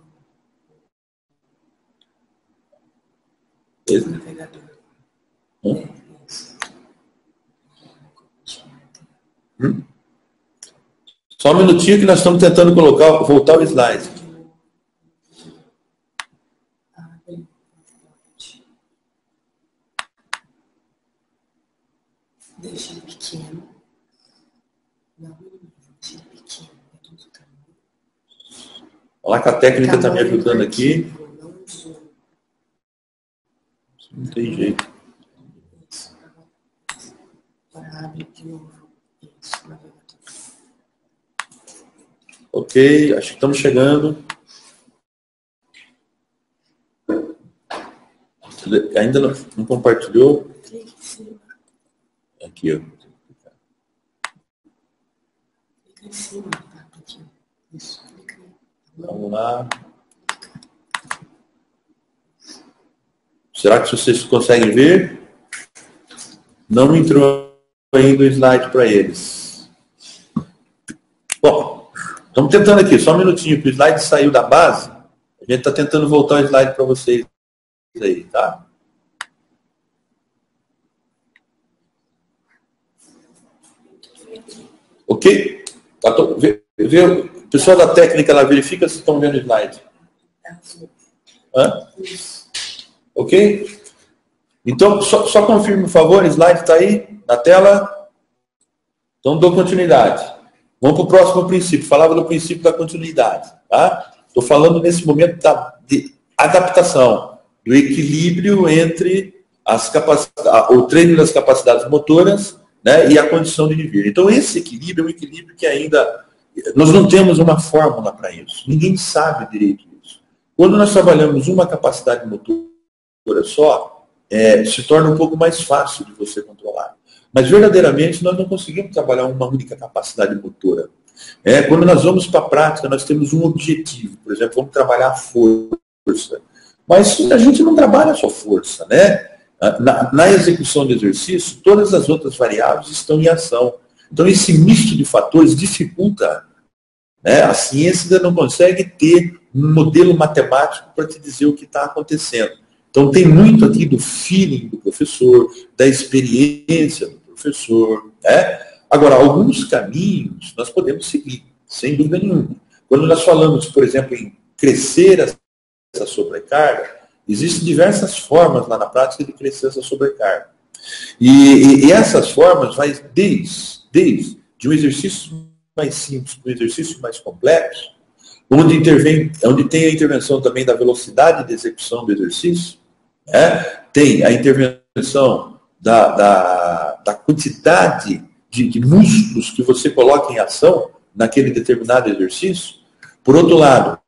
Esse? Navegador. Isso. Só um minutinho que nós estamos tentando voltar o slide. Deixa ele pequeno. Não, deixa ele pequeno. Olha lá que a técnica está me ajudando aqui. Não tem jeito. Agora abre de novo. Isso, navegador. Ok, acho que estamos chegando. Ainda não compartilhou? Clique em cima. Aqui, ó. Clica em cima, tá? Aqui. Isso, clica aí. Vamos lá. Será que vocês conseguem ver? Não entrou ainda o slide para eles. Bom, estamos tentando aqui, só um minutinho, que o slide saiu da base. A gente está tentando voltar o slide para vocês aí, tá? Ok? Tá, o pessoal da técnica lá verifica se estão vendo o slide. Hã? Ok? Então, só confirme, por favor, o slide está aí na tela. Então, dou continuidade. Vamos para o próximo princípio. Falava do princípio da continuidade. Tá? Estou falando nesse momento de adaptação, do equilíbrio entre o treino das capacidades motoras, né, e a condição de vir. Então, esse equilíbrio é um equilíbrio que ainda... Nós não temos uma fórmula para isso. Ninguém sabe direito isso. Quando nós trabalhamos uma capacidade motora só, se torna um pouco mais fácil de você controlar. Mas, verdadeiramente, nós não conseguimos trabalhar uma única capacidade motora. Quando nós vamos para a prática, nós temos um objetivo. Por exemplo, vamos trabalhar a força. Mas a gente não trabalha só força, né? Na execução do exercício, todas as outras variáveis estão em ação. Então, esse misto de fatores dificulta. Né? A ciência ainda não consegue ter um modelo matemático para te dizer o que está acontecendo. Então, tem muito aqui do feeling do professor, da experiência do professor. Né? Agora, alguns caminhos nós podemos seguir, sem dúvida nenhuma. Quando nós falamos, por exemplo, em crescer essa sobrecarga, existem diversas formas lá na prática de crescer essa sobrecarga. E essas formas vai desde um exercício mais simples para um exercício mais complexo, onde tem a intervenção também da velocidade de execução do exercício, né? Tem a intervenção da quantidade de músculos que você coloca em ação naquele determinado exercício. Por outro lado,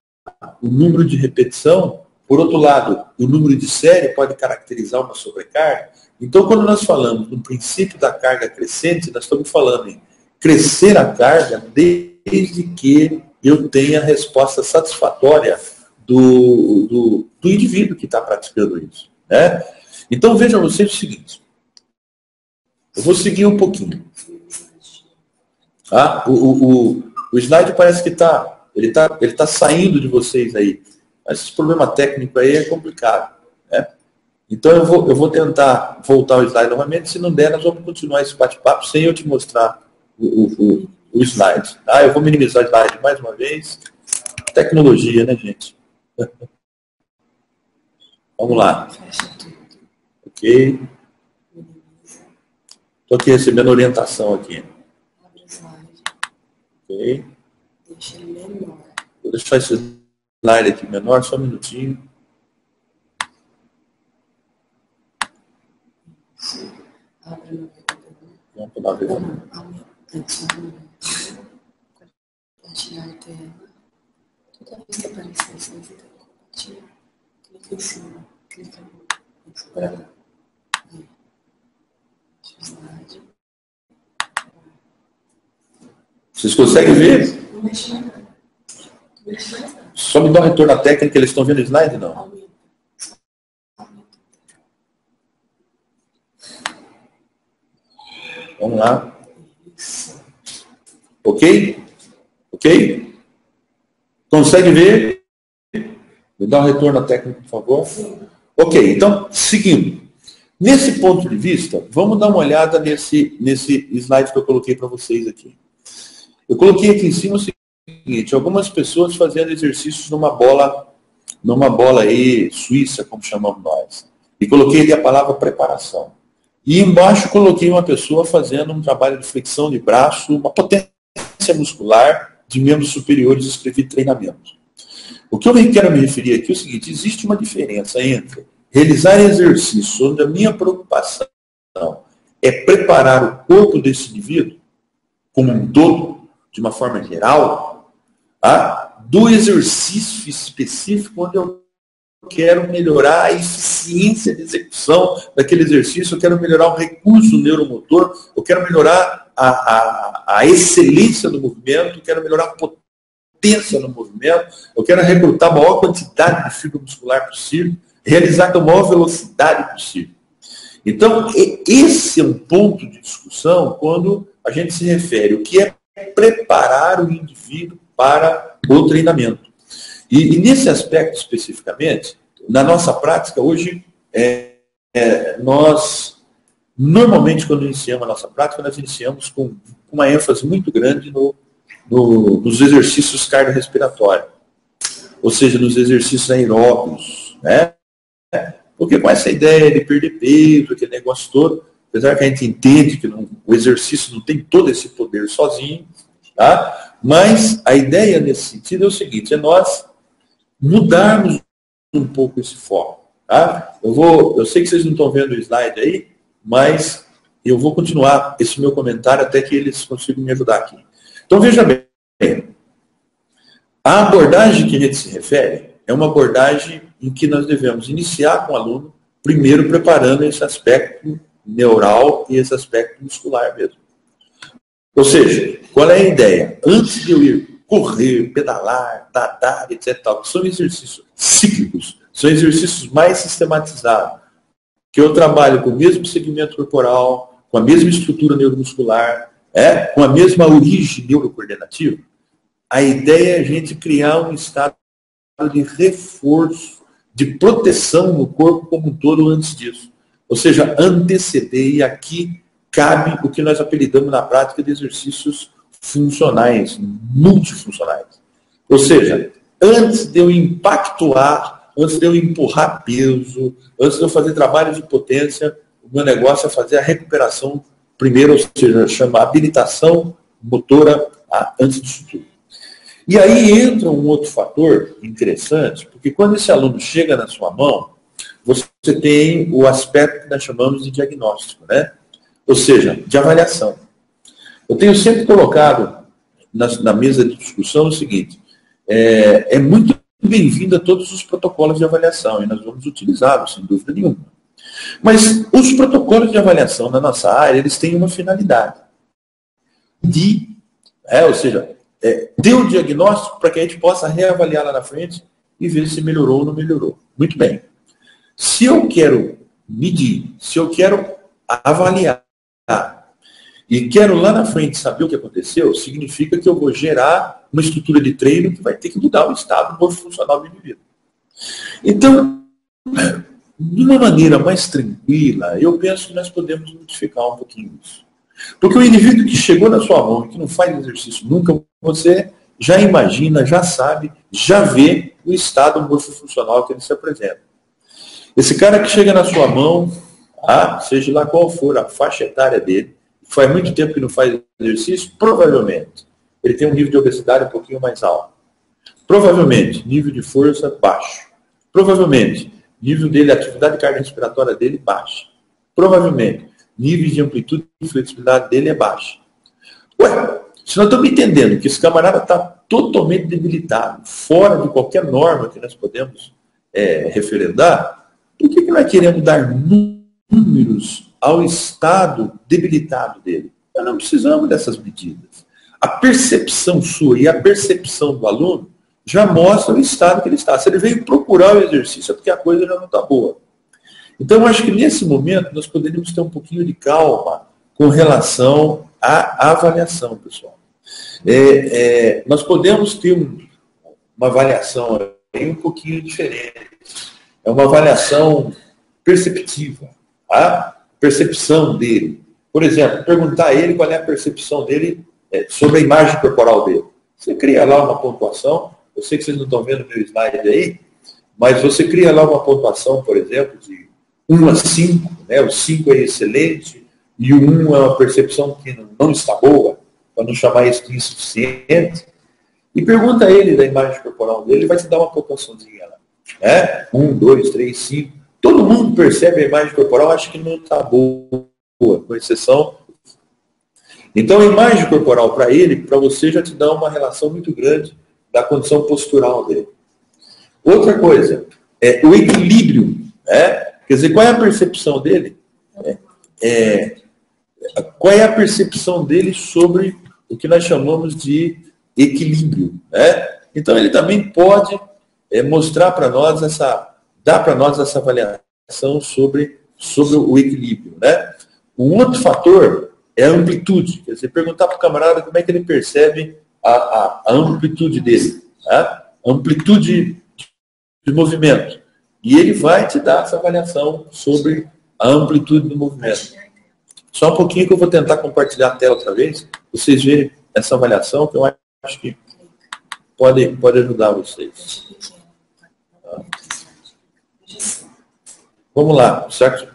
o número de repetição. Por outro lado, o número de série pode caracterizar uma sobrecarga. Então, quando nós falamos no princípio da carga crescente, nós estamos falando em crescer a carga desde que eu tenha a resposta satisfatória do indivíduo que está praticando isso. Né? Então, vejam vocês o seguinte. Eu vou seguir um pouquinho. Tá? O slide parece que ele tá saindo de vocês aí. Mas esse problema técnico aí é complicado. Né? Então eu vou tentar voltar o slide novamente. Se não der, nós vamos continuar esse bate-papo sem eu te mostrar o slide. Tá? Eu vou minimizar o slide mais uma vez. Tecnologia, né, gente? Vamos lá. Ok. Estou aqui recebendo orientação aqui. Ok. Deixa ele menor. Vou deixar esse slide aqui menor, só um minutinho. Sim. Abra no meu. Vamos pular ver. Compartilhar a tela. Toda vez que aparecer essa vida, compartilha. Clica em cima. Clica no slide. Vocês conseguem ver? Só me dá um retorno à técnica, eles estão vendo o slide? Não. Vamos lá. Ok? Ok? Consegue ver? Me dá um retorno à técnica, por favor. Ok, então, seguindo. Nesse ponto de vista, vamos dar uma olhada nesse slide que eu coloquei para vocês aqui. Eu coloquei aqui em cima o seguinte, algumas pessoas fazendo exercícios numa bola aí suíça, como chamamos nós. E coloquei ali a palavra preparação. E embaixo coloquei uma pessoa fazendo um trabalho de flexão de braço, uma potência muscular de membros superiores, escrevi treinamento. O que eu quero me referir aqui é o seguinte, existe uma diferença entre realizar exercícios onde a minha preocupação é preparar o corpo desse indivíduo, como um todo, de uma forma geral, do exercício específico onde eu quero melhorar a eficiência de execução daquele exercício, eu quero melhorar o recurso neuromotor, eu quero melhorar a excelência do movimento, eu quero melhorar a potência no movimento, eu quero recrutar a maior quantidade de fibra muscular possível, realizar com a maior velocidade possível. Então, esse é um ponto de discussão quando a gente se refere ao que é preparar o indivíduo para o treinamento. E nesse aspecto especificamente, na nossa prática hoje, nós, normalmente quando iniciamos a nossa prática, nós iniciamos com uma ênfase muito grande nos exercícios cardiorrespiratórios, ou seja, nos exercícios aeróbicos, né? Porque com essa ideia de perder peso, aquele negócio todo, apesar que a gente entende que o exercício não tem todo esse poder sozinho, tá? Mas a ideia nesse sentido é o seguinte, é nós mudarmos um pouco esse foco. Tá? Eu sei que vocês não estão vendo o slide aí, mas eu vou continuar esse meu comentário até que eles consigam me ajudar aqui. Então veja bem, a abordagem que a gente se refere é uma abordagem em que nós devemos iniciar com o aluno, primeiro preparando esse aspecto neural e esse aspecto muscular mesmo. Ou seja, qual é a ideia? Antes de eu ir correr, pedalar, nadar, etc., que são exercícios cíclicos, são exercícios mais sistematizados, que eu trabalho com o mesmo segmento corporal, com a mesma estrutura neuromuscular, com a mesma origem neurocoordenativa, a ideia é a gente criar um estado de reforço, de proteção no corpo como um todo antes disso. Ou seja, anteceder, e aqui cabe o que nós apelidamos na prática de exercícios funcionais, multifuncionais. Ou seja, antes de eu impactuar, antes de eu empurrar peso, antes de eu fazer trabalho de potência, o meu negócio é fazer a recuperação primeiro, ou seja, chama habilitação motora antes disso tudo. E aí entra um outro fator interessante, porque quando esse aluno chega na sua mão, você tem o aspecto que nós chamamos de diagnóstico, né? Ou seja, de avaliação. Eu tenho sempre colocado na mesa de discussão o seguinte, é muito bem-vindo a todos os protocolos de avaliação, e nós vamos utilizá-los, sem dúvida nenhuma. Mas os protocolos de avaliação na nossa área, eles têm uma finalidade. Ou seja, ter o diagnóstico para que a gente possa reavaliar lá na frente e ver se melhorou ou não melhorou. Muito bem. Se eu quero medir, se eu quero avaliar e quero lá na frente saber o que aconteceu, significa que eu vou gerar uma estrutura de treino que vai ter que mudar o estado morfofuncional do indivíduo. Então, de uma maneira mais tranquila, eu penso que nós podemos modificar um pouquinho isso. Porque o indivíduo que chegou na sua mão e que não faz exercício nunca, você já imagina, já sabe, já vê o estado morfofuncional que ele se apresenta. Esse cara que chega na sua mão, seja lá qual for a faixa etária dele, faz muito tempo que não faz exercício, provavelmente ele tem um nível de obesidade um pouquinho mais alto. Provavelmente, nível de força baixo. Provavelmente, nível dele, a atividade cardiorrespiratória dele baixa. Provavelmente, níveis de amplitude e flexibilidade dele é baixo. Ué, se nós estamos entendendo que esse camarada está totalmente debilitado, fora de qualquer norma que nós podemos referendar, por que nós queremos dar números ao estado debilitado dele? Nós não precisamos dessas medidas. A percepção sua e a percepção do aluno já mostra o estado que ele está. Se ele veio procurar o exercício, é porque a coisa já não está boa. Então, eu acho que nesse momento nós poderíamos ter um pouquinho de calma com relação à avaliação, pessoal. Nós podemos ter uma avaliação aí um pouquinho diferente. É uma avaliação perceptiva. A percepção dele. Por exemplo, perguntar a ele qual é a percepção dele sobre a imagem corporal dele. Você cria lá uma pontuação. Eu sei que vocês não estão vendo o meu slide aí, mas você cria lá uma pontuação, por exemplo, de 1 a 5, né? O 5 é excelente, e o 1 é uma percepção que não está boa, para não chamar isso de insuficiente. E pergunta a ele da imagem corporal dele, ele vai te dar uma pontuaçãozinha lá. Né? 1, 2, 3, 5. Todo mundo percebe a imagem corporal, acha que não está boa, com exceção. Então, a imagem corporal para ele, para você, já te dá uma relação muito grande da condição postural dele. Outra coisa, o equilíbrio. Quer dizer, qual é a percepção dele? Qual é a percepção dele sobre o que nós chamamos de equilíbrio? Então, ele também pode mostrar para nós dar para nós essa avaliação sobre o equilíbrio. Um outro fator é a amplitude. Quer dizer, perguntar para o camarada como é que ele percebe a amplitude dele, a amplitude de movimento. E ele vai te dar essa avaliação sobre a amplitude do movimento. Só um pouquinho que eu vou tentar compartilhar a tela outra vez, vocês verem essa avaliação, que eu acho que pode ajudar vocês. Vamos lá, certo?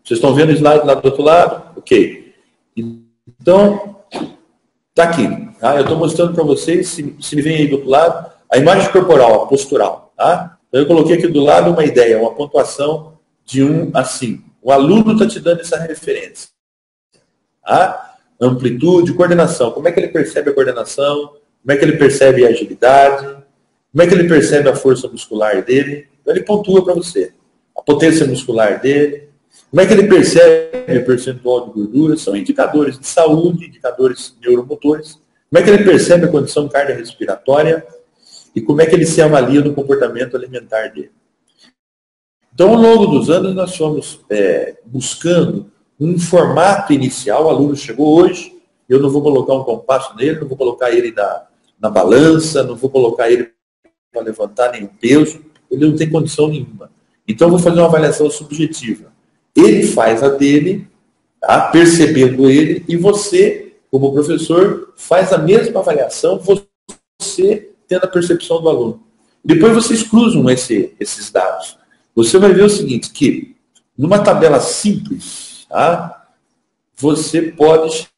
Vocês estão vendo o slide lá do outro lado? Ok. Então, está aqui. Tá? Eu estou mostrando para vocês, se me vem aí do outro lado, a imagem corporal, a postural. Tá? Então, eu coloquei aqui do lado uma ideia, uma pontuação de 1 a 5. O aluno está te dando essa referência. Tá? Amplitude, coordenação. Como é que ele percebe a coordenação? Como é que ele percebe a agilidade? Como é que ele percebe a força muscular dele? Então, ele pontua para você. A potência muscular dele. Como é que ele percebe o percentual de gordura? São indicadores de saúde, indicadores neuromotores. Como é que ele percebe a condição cardiorrespiratória? E como é que ele se avalia no comportamento alimentar dele? Então, ao longo dos anos, nós fomos buscando um formato inicial. O aluno chegou hoje, eu não vou colocar um compasso nele, não vou colocar ele na balança, não vou colocar ele para levantar nenhum peso, ele não tem condição nenhuma. Então, eu vou fazer uma avaliação subjetiva. Ele faz a dele, tá? Percebendo ele, e você, como professor, faz a mesma avaliação, você tendo a percepção do aluno. Depois vocês cruzam esses dados. Você vai ver o seguinte, que numa tabela simples, tá? Você pode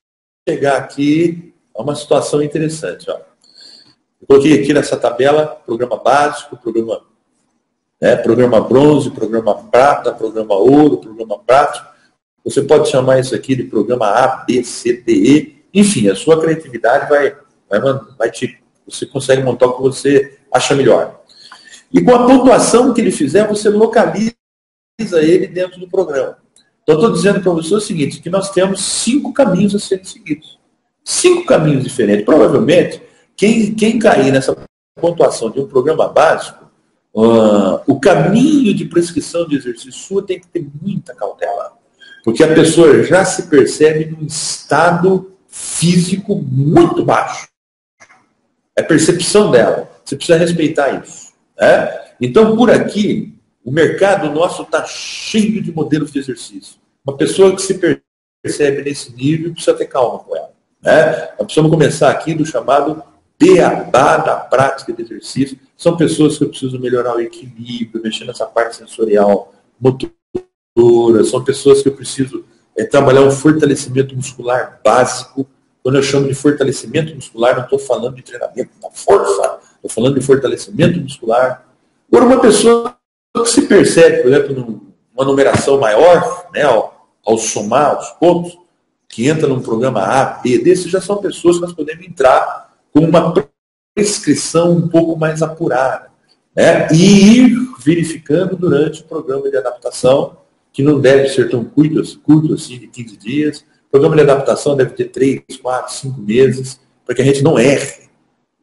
chegar aqui a uma situação interessante. Ó. Eu coloquei aqui nessa tabela programa básico, programa bronze, programa prata, programa ouro, programa prático. Você pode chamar isso aqui de programa A, B, C, D, E. Enfim, a sua criatividade você consegue montar o que você acha melhor. E com a pontuação que ele fizer, você localiza ele dentro do programa. Então, eu estou dizendo para você o seguinte, que nós temos 5 caminhos a serem seguidos. 5 caminhos diferentes. Provavelmente, quem cair nessa pontuação de um programa básico, o caminho de prescrição de exercício sua tem que ter muita cautela. Porque a pessoa já se percebe num estado físico muito baixo. É a percepção dela. Você precisa respeitar isso. Então, por aqui, o mercado nosso está cheio de modelos de exercício. Uma pessoa que se percebe nesse nível precisa ter calma com ela. Nós precisamos começar aqui do chamado beabá da prática de exercício. São pessoas que eu preciso melhorar o equilíbrio, mexer nessa parte sensorial, motora. São pessoas que eu preciso trabalhar um fortalecimento muscular básico. Quando eu chamo de fortalecimento muscular, não estou falando de treinamento da força. Estou falando de fortalecimento muscular. Agora, uma pessoa que se percebe, por exemplo, uma numeração maior, né, ao somar os pontos, que entra num programa A, B, desses já são pessoas que nós podemos entrar com uma prescrição um pouco mais apurada, né, e ir verificando durante o programa de adaptação, que não deve ser tão curto assim, de 15 dias. O programa de adaptação deve ter 3, 4, 5 meses, para que a gente não erre.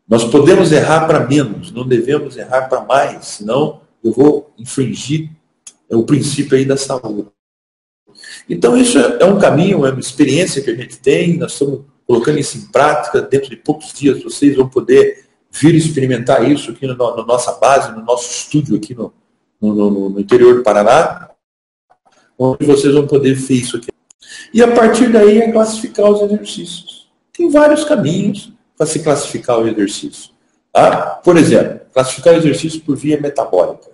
Nós podemos errar para menos, não devemos errar para mais, senão eu vou infringir o princípio aí da saúde. Então isso é um caminho, é uma experiência que a gente tem, nós estamos colocando isso em prática, dentro de poucos dias vocês vão poder vir experimentar isso aqui na nossa base, no nosso estúdio aqui no interior do Paraná, onde vocês vão poder ver isso aqui. E a partir daí é classificar os exercícios. Tem vários caminhos para se classificar o exercício. Tá? Por exemplo, classificar o exercício por via metabólica.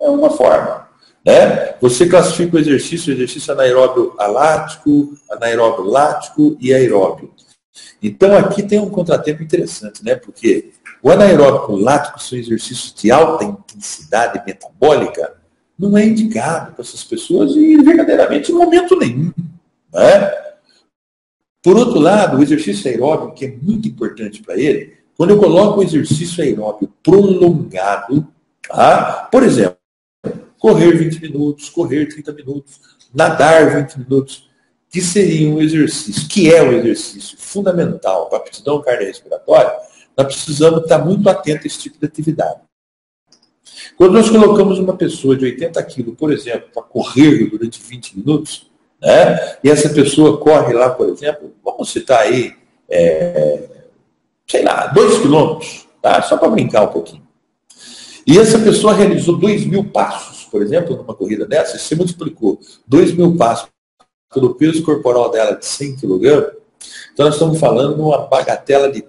É uma forma. Né? Você classifica o exercício anaeróbio alático, anaeróbio lático e aeróbio. Então aqui tem um contratempo interessante, né? Porque o anaeróbio lático são exercícios de alta intensidade metabólica, não é indicado para essas pessoas e verdadeiramente em momento nenhum. Né? Por outro lado, o exercício aeróbio, que é muito importante para ele, quando eu coloco o exercício aeróbio prolongado, tá? Por exemplo, correr 20 minutos, correr 30 minutos, nadar 20 minutos, que seria um exercício, que é um exercício fundamental para a aptidão cardiorrespiratória, nós precisamos estar muito atentos a esse tipo de atividade. Quando nós colocamos uma pessoa de 80 quilos, por exemplo, para correr durante 20 minutos, né, e essa pessoa corre lá, por exemplo, vamos citar aí, 2 quilômetros, tá? Só para brincar um pouquinho. E essa pessoa realizou 2.000 passos, por exemplo, numa corrida dessa, e você multiplicou 2.000 passos pelo peso corporal dela de 100 kg, então nós estamos falando de uma bagatela de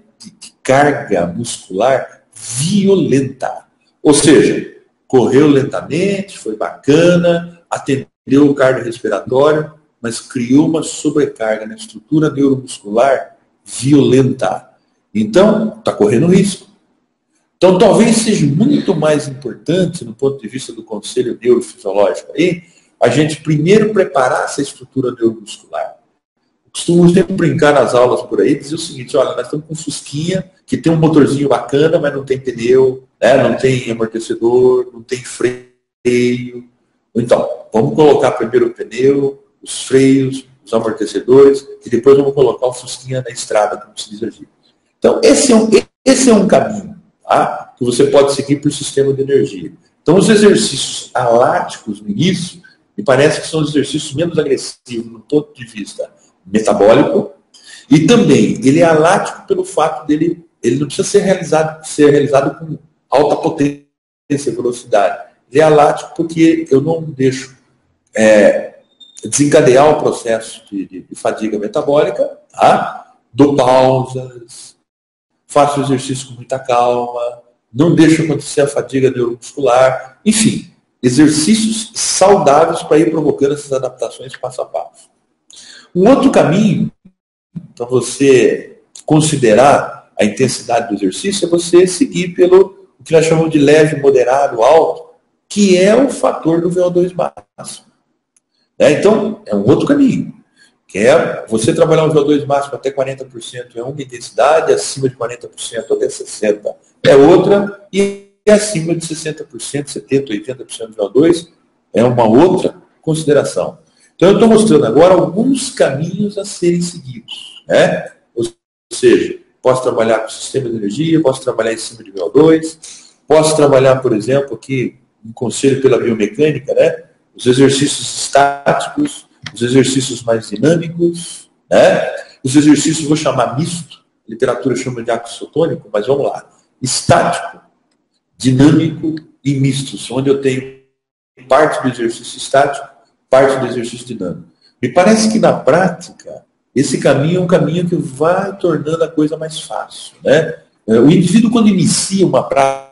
carga muscular violenta. Ou seja, correu lentamente, foi bacana, atendeu o cardiorrespiratório, mas criou uma sobrecarga na estrutura neuromuscular violenta. Então, está correndo risco. Então, talvez seja muito mais importante, no ponto de vista do conselho neurofisiológico aí, a gente primeiro preparar essa estrutura neuromuscular. Eu costumo sempre brincar nas aulas por aí, dizer o seguinte, olha, nós estamos com um Fusquinha, que tem um motorzinho bacana, mas não tem pneu, né, não tem amortecedor, não tem freio. Então, vamos colocar primeiro o pneu, os freios, os amortecedores, e depois vamos colocar o Fusquinha na estrada, como se diz aqui. Então, esse é um caminho, tá, que você pode seguir por sistema de energia. Então, os exercícios aláticos no início, me parece que são os exercícios menos agressivos no ponto de vista metabólico, e também ele é alático pelo fato dele, ele não precisa ser realizado com alta potência e velocidade. Ele é alático porque eu não deixo desencadear o processo de fadiga metabólica, tá? Dou pausas, faço o exercício com muita calma, não deixo acontecer a fadiga neuromuscular, enfim, exercícios saudáveis para ir provocando essas adaptações passo a passo. Um outro caminho para você considerar a intensidade do exercício é você seguir pelo o que nós chamamos de leve, moderado, alto, que é o fator do VO2 máximo. Então, é um outro caminho, que é você trabalhar um VO2 máximo até 40% é uma intensidade, acima de 40% até 60% é outra, e acima de 60%, 70%, 80% de VO2 é uma outra consideração. Então, eu estou mostrando agora alguns caminhos a serem seguidos. Né? Ou seja, posso trabalhar com sistema de energia, posso trabalhar em cima de VO2, posso trabalhar, por exemplo, aqui, um conselho pela biomecânica, né? Os exercícios estáticos, os exercícios mais dinâmicos, né? Os exercícios, vou chamar misto, a literatura chama de axotônico, mas vamos lá. Estático, dinâmico e mistos, onde eu tenho parte do exercício estático, parte do exercício dinâmico. Me parece que na prática, esse caminho é um caminho que vai tornando a coisa mais fácil. Né? O indivíduo, quando inicia uma prática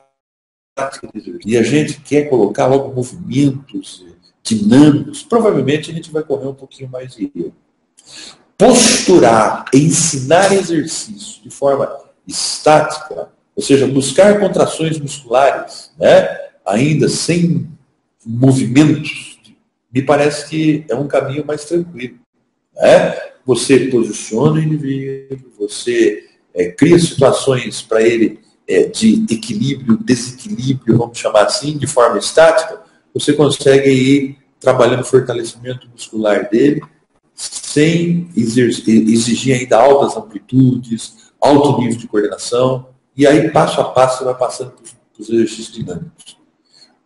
de exercício, e a gente quer colocar logo movimentos dinâmicos, provavelmente a gente vai correr um pouquinho mais de erro. Posturar, ensinar exercício de forma estática, ou seja, buscar contrações musculares, né? Ainda sem movimentos me parece que é um caminho mais tranquilo. Né? Você posiciona o indivíduo, você cria situações para ele de equilíbrio, desequilíbrio, vamos chamar assim, de forma estática, você consegue ir trabalhando o fortalecimento muscular dele sem exigir ainda altas amplitudes, alto nível de coordenação, e aí passo a passo você vai passando para os exercícios dinâmicos.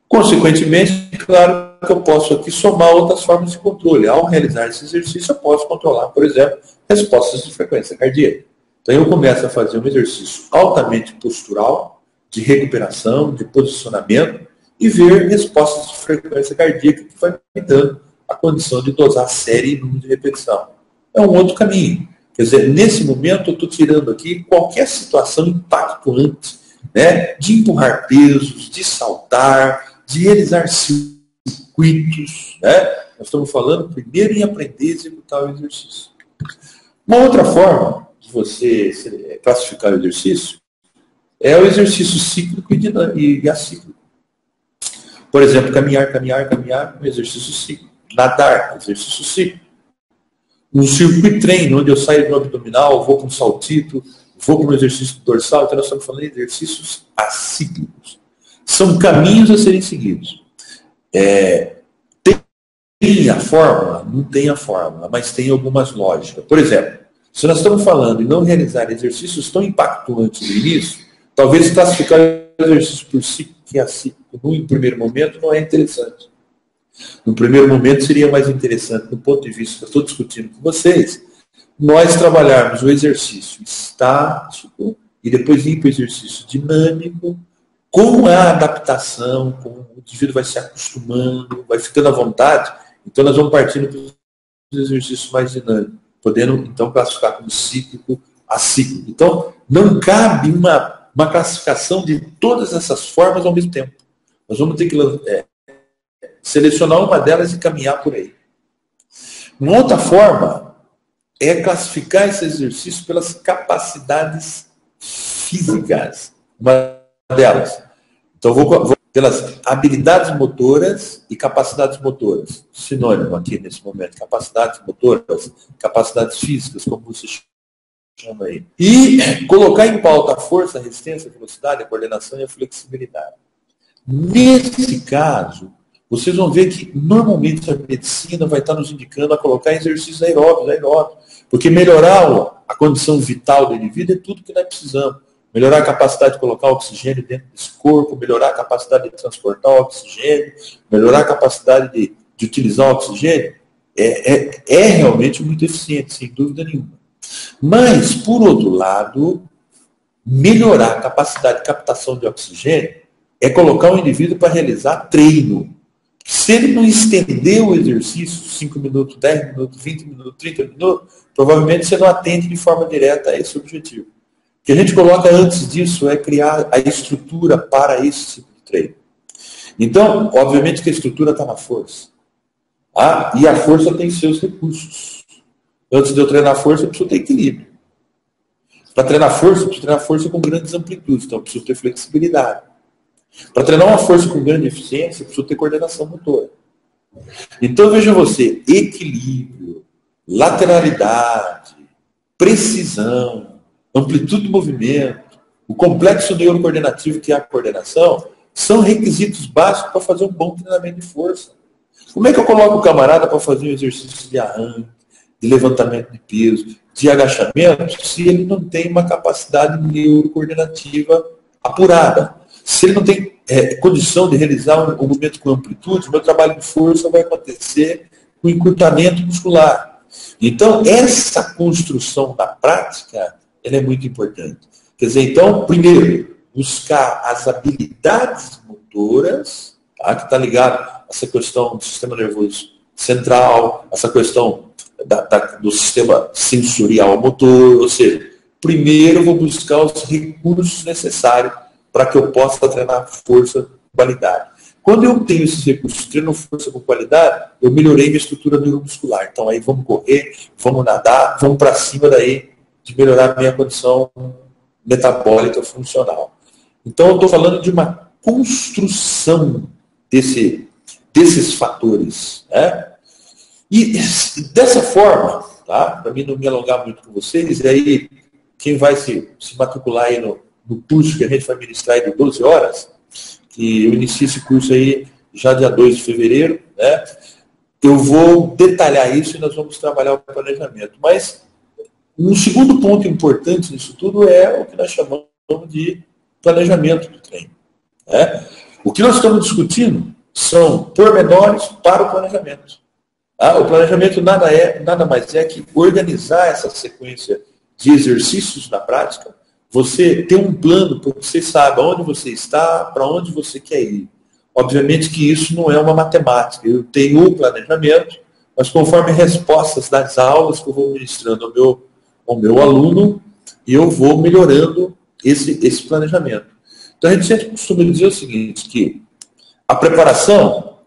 Consequentemente, claro que eu posso aqui somar outras formas de controle. Ao realizar esse exercício, eu posso controlar, por exemplo, respostas de frequência cardíaca. Então eu começo a fazer um exercício altamente postural, de recuperação, de posicionamento, e ver respostas de frequência cardíaca que vai me dando a condição de dosar série e número de repetição. É um outro caminho. Quer dizer, nesse momento eu estou tirando aqui qualquer situação impactuante, né, de empurrar pesos, de saltar, de realizar circuitos. Né? Nós estamos falando primeiro em aprender a executar o exercício. Uma outra forma de você classificar o exercício é o exercício cíclico e acíclico. Por exemplo, caminhar, um exercício cíclico. Nadar, exercício cíclico. Um circuit train, onde eu saio do abdominal, vou para um saltito, vou para um exercício dorsal, então nós estamos falando de exercícios acíclicos. São caminhos a serem seguidos. Tem a fórmula? Não tem a fórmula, mas tem algumas lógicas. Por exemplo, se nós estamos falando em não realizar exercícios tão impactuantes no início, talvez classificar o exercício por cíclico e acíclico no primeiro momento não é interessante. No primeiro momento seria mais interessante, do ponto de vista que eu estou discutindo com vocês, nós trabalharmos o exercício estático e depois ir para o exercício dinâmico, com a adaptação, com o indivíduo vai se acostumando, vai ficando à vontade, então nós vamos partindo para os exercícios mais dinâmicos, podendo então classificar como cíclico, acíclico. Então, não cabe uma classificação de todas essas formas ao mesmo tempo. Nós vamos ter que selecionar uma delas e caminhar por aí. Uma outra forma é classificar esse exercício pelas capacidades físicas. Uma delas. Então, vou pelas habilidades motoras e capacidades motoras. Sinônimo aqui nesse momento. Capacidades motoras, capacidades físicas, como você chama aí. E colocar em pauta a força, a resistência, a velocidade, a coordenação e a flexibilidade. Nesse caso, vocês vão ver que normalmente a medicina vai estar nos indicando a colocar exercícios aeróbicos, porque melhorar a condição vital do indivíduo é tudo que nós precisamos. Melhorar a capacidade de colocar oxigênio dentro desse corpo, melhorar a capacidade de transportar o oxigênio, melhorar a capacidade de utilizar o oxigênio, é realmente muito eficiente, sem dúvida nenhuma. Mas, por outro lado, melhorar a capacidade de captação de oxigênio é colocar o indivíduo para realizar treino. Se ele não estender o exercício, 5 minutos, 10 minutos, 20 minutos, 30 minutos, provavelmente você não atende de forma direta a esse objetivo. O que a gente coloca antes disso é criar a estrutura para esse tipo de treino. Então, obviamente que a estrutura está na força. E a força tem seus recursos. Antes de eu treinar força, eu preciso ter equilíbrio. Para treinar força, eu preciso treinar força com grandes amplitudes, então eu preciso ter flexibilidade. Para treinar uma força com grande eficiência, eu preciso ter coordenação motora. Então, veja você, equilíbrio, lateralidade, precisão, amplitude do movimento, o complexo neurocoordenativo que é a coordenação, são requisitos básicos para fazer um bom treinamento de força. Como é que eu coloco o camarada para fazer um exercício de arranque, de levantamento de peso, de agachamento, se ele não tem uma capacidade neurocoordenativa apurada? Se ele não tem condição de realizar um movimento com amplitude, o meu trabalho de força vai acontecer com encurtamento muscular. Então, essa construção da prática, ela é muito importante. Quer dizer, então, primeiro, buscar as habilidades motoras, tá, que está ligado a essa questão do sistema nervoso central, essa questão do sistema sensorial motor, ou seja, primeiro eu vou buscar os recursos necessários para que eu possa treinar força com qualidade. Quando eu tenho esses recursos, treino força com qualidade, eu melhorei minha estrutura neuromuscular. Então aí vamos correr, vamos nadar, vamos para cima daí de melhorar a minha condição metabólica funcional. Então eu estou falando de uma construção desse desses fatores, né? E dessa forma, tá? Para mim não me alongar muito com vocês, e aí quem vai se matricular aí no curso que a gente vai ministrar aí de 12 horas, que eu inicio esse curso aí já dia 2 de fevereiro, né? Eu vou detalhar isso e nós vamos trabalhar o planejamento. Mas um segundo ponto importante nisso tudo é o que nós chamamos de planejamento do treino, né? O que nós estamos discutindo são pormenores para o planejamento. O planejamento nada mais é que organizar essa sequência de exercícios na prática, você ter um plano, porque você sabe aonde você está, para onde você quer ir. Obviamente que isso não é uma matemática. Eu tenho o planejamento, mas conforme respostas das aulas que eu vou ministrando ao meu aluno, eu vou melhorando esse planejamento. Então a gente sempre costuma dizer o seguinte, que a preparação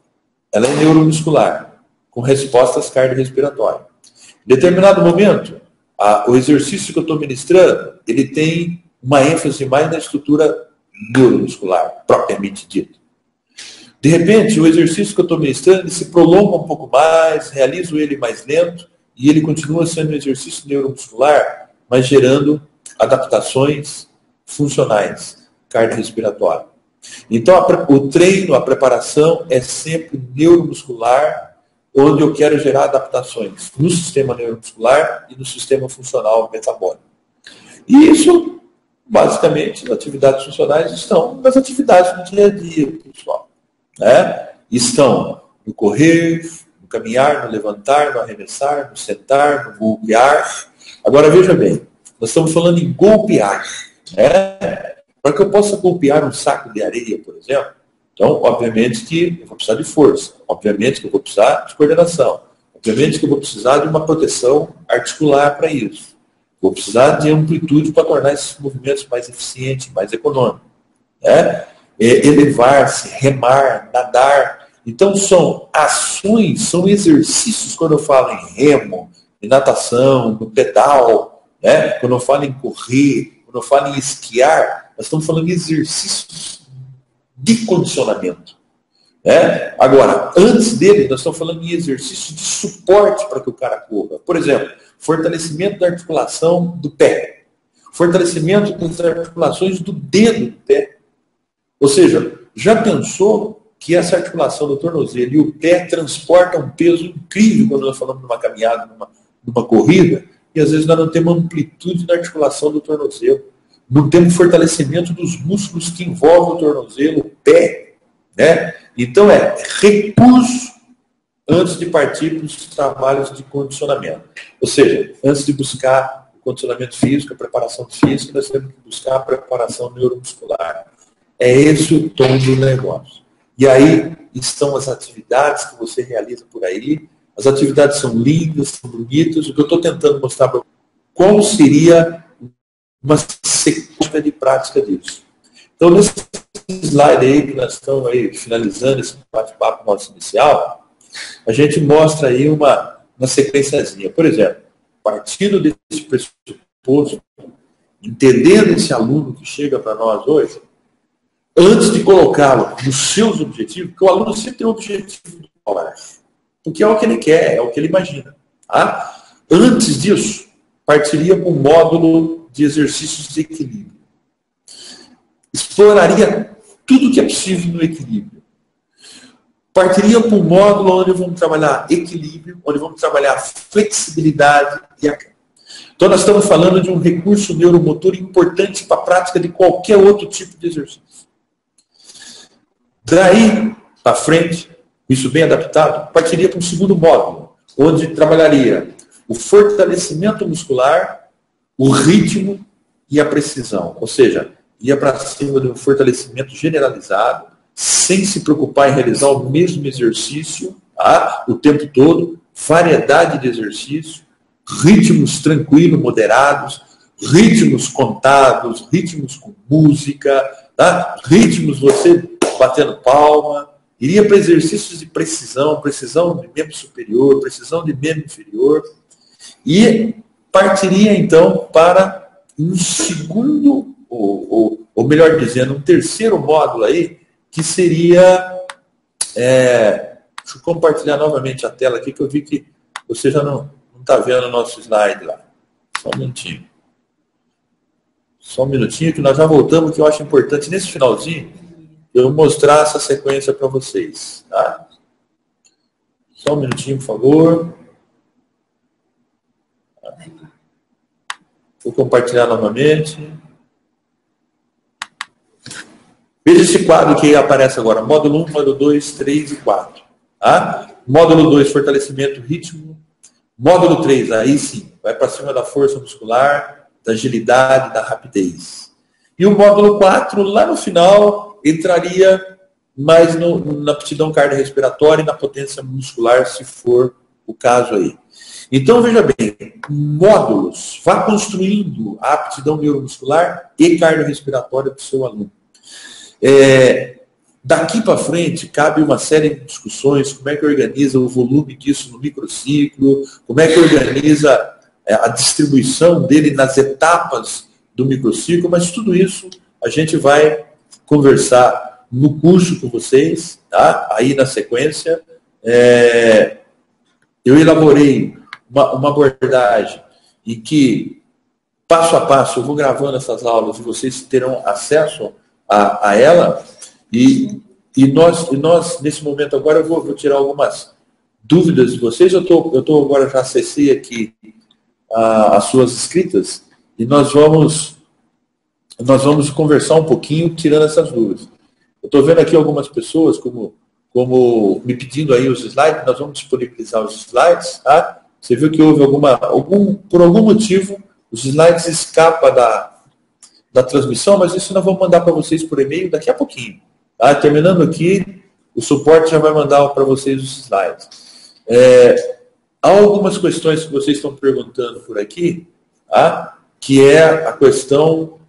ela é neuromuscular, com respostas cardiorrespiratórias. Em determinado momento, o exercício que eu estou ministrando, ele tem uma ênfase mais na estrutura neuromuscular, propriamente dita. De repente, o exercício que eu estou ministrando, ele se prolonga um pouco mais, realizo ele mais lento, e ele continua sendo um exercício neuromuscular, mas gerando adaptações funcionais, cardiorrespiratórias. Então, o treino, a preparação é sempre neuromuscular, onde eu quero gerar adaptações no sistema neuromuscular e no sistema funcional metabólico. E isso, basicamente, as atividades funcionais estão nas atividades do dia a dia, pessoal, né? Estão no correr, no caminhar, no levantar, no arremessar, no sentar, no golpear. Agora, veja bem, nós estamos falando em golpear, né? Para que eu possa golpear um saco de areia, por exemplo, então, obviamente que eu vou precisar de força, obviamente que eu vou precisar de coordenação, obviamente que eu vou precisar de uma proteção articular para isso. Vou precisar de amplitude para tornar esses movimentos mais eficientes, mais econômicos, né? Elevar-se, remar, nadar. Então, são ações, são exercícios, quando eu falo em remo, em natação, no pedal, né? Quando eu falo em correr, quando eu falo em esquiar, nós estamos falando de exercícios de condicionamento, né? Agora, antes dele, nós estamos falando em exercício de suporte para que o cara corra. Por exemplo, fortalecimento da articulação do pé, fortalecimento das articulações do dedo do pé. Ou seja, já pensou que essa articulação do tornozelo e o pé transportam um peso incrível quando nós falamos numa caminhada, numa corrida, e às vezes nós não temos amplitude na articulação do tornozelo. Não temos fortalecimento dos músculos que envolvem o tornozelo, o pé, né? Então recurso antes de partir para os trabalhos de condicionamento. Ou seja, antes de buscar o condicionamento físico, a preparação física, nós temos que buscar a preparação neuromuscular. É esse o tom do negócio. E aí estão as atividades que você realiza por aí. As atividades são lindas, são bonitas. O que eu estou tentando mostrar para você, como seria uma sequência de prática disso. Então, nesse slide aí, que nós estamos aí finalizando esse bate-papo nosso inicial, a gente mostra aí uma sequenciazinha. Por exemplo, partindo desse pressuposto, entendendo esse aluno que chega para nós hoje, antes de colocá-lo nos seus objetivos, porque o aluno sempre tem um objetivo do colégio, porque é o que ele quer, é o que ele imagina. Tá? Antes disso, partiria para um módulo de exercícios de equilíbrio. Exploraria tudo que é possível no equilíbrio. Partiria para um módulo onde vamos trabalhar equilíbrio, onde vamos trabalhar flexibilidade e a... Então nós estamos falando de um recurso neuromotor importante para a prática de qualquer outro tipo de exercício. Daí para frente, isso bem adaptado, partiria para um segundo módulo, onde trabalharia o fortalecimento muscular, o ritmo e a precisão. Ou seja, ia para cima de um fortalecimento generalizado, sem se preocupar em realizar o mesmo exercício o tempo todo, variedade de exercício, ritmos tranquilos, moderados, ritmos contados, ritmos com música, tá? Ritmos você batendo palma. Iria para exercícios de precisão de membro superior, precisão de membro inferior, e partiria então para um segundo, ou melhor dizendo, um terceiro módulo aí, que seria Deixa eu compartilhar novamente a tela aqui, que eu vi que você já não está vendo o nosso slide lá. Só um minutinho. Só um minutinho que nós já voltamos, que eu acho importante nesse finalzinho eu mostrar essa sequência para vocês. Tá? Só um minutinho, por favor. Vou compartilhar novamente. Veja esse quadro que aparece agora. Módulo 1, módulo 2, 3 e 4. Tá? Módulo 2, fortalecimento, ritmo. Módulo 3, aí sim, vai para cima da força muscular, da agilidade, da rapidez. E o módulo 4, lá no final, entraria mais na aptidão cardiorrespiratória e na potência muscular, se for o caso aí. Então, veja bem, módulos, vá construindo a aptidão neuromuscular e cardiorrespiratória do seu aluno. Daqui para frente, cabe uma série de discussões, como é que organiza o volume disso no microciclo, como é que organiza a distribuição dele nas etapas do microciclo, mas tudo isso a gente vai conversar no curso com vocês, tá? Aí na sequência. Eu elaborei uma abordagem em que, passo a passo, eu vou gravando essas aulas e vocês terão acesso a ela. E nós, nesse momento agora, eu vou tirar algumas dúvidas de vocês. Eu tô agora, já acessei aqui as suas escritas e nós vamos conversar um pouquinho tirando essas dúvidas. Eu estou vendo aqui algumas pessoas como me pedindo aí os slides. Nós vamos disponibilizar os slides, tá? Você viu que houve por algum motivo, os slides escapam da transmissão, mas isso nós vamos mandar para vocês por e-mail daqui a pouquinho. Tá? Terminando aqui, o suporte já vai mandar para vocês os slides. Há algumas questões que vocês estão perguntando por aqui, tá? Que é a questão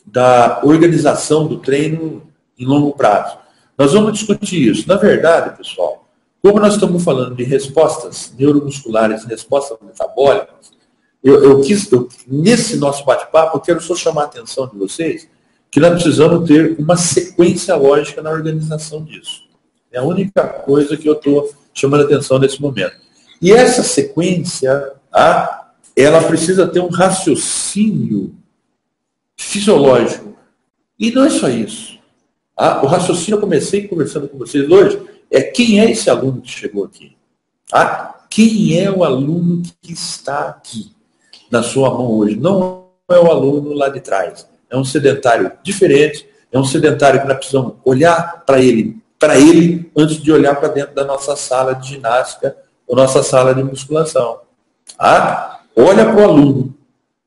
da organização do treino em longo prazo. Nós vamos discutir isso. Na verdade, pessoal, como nós estamos falando de respostas neuromusculares, respostas metabólicas, nesse nosso bate-papo, eu quero só chamar a atenção de vocês que nós precisamos ter uma sequência lógica na organização disso. É a única coisa que eu estou chamando a atenção nesse momento. E essa sequência, ela precisa ter um raciocínio fisiológico. E não é só isso. O raciocínio, eu comecei conversando com vocês hoje, quem é esse aluno que chegou aqui? Quem é o aluno que está aqui na sua mão hoje? Não é o aluno lá de trás. É um sedentário diferente, é um sedentário que nós precisamos olhar para ele antes de olhar para dentro da nossa sala de ginástica ou nossa sala de musculação. Olha para o aluno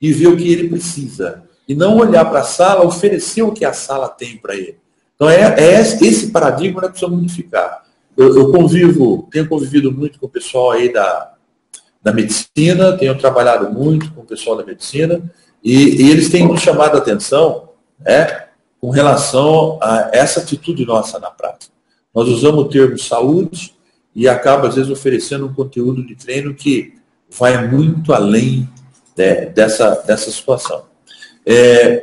e vê o que ele precisa. E não olhar para a sala, oferecer o que a sala tem para ele. Então, esse paradigma que nós precisamos modificar. Eu tenho convivido muito com o pessoal aí da medicina, tenho trabalhado muito com o pessoal da medicina, e eles têm nos chamado a atenção, com relação a essa atitude nossa na prática. Nós usamos o termo saúde e acaba, às vezes, oferecendo um conteúdo de treino que vai muito além dessa situação.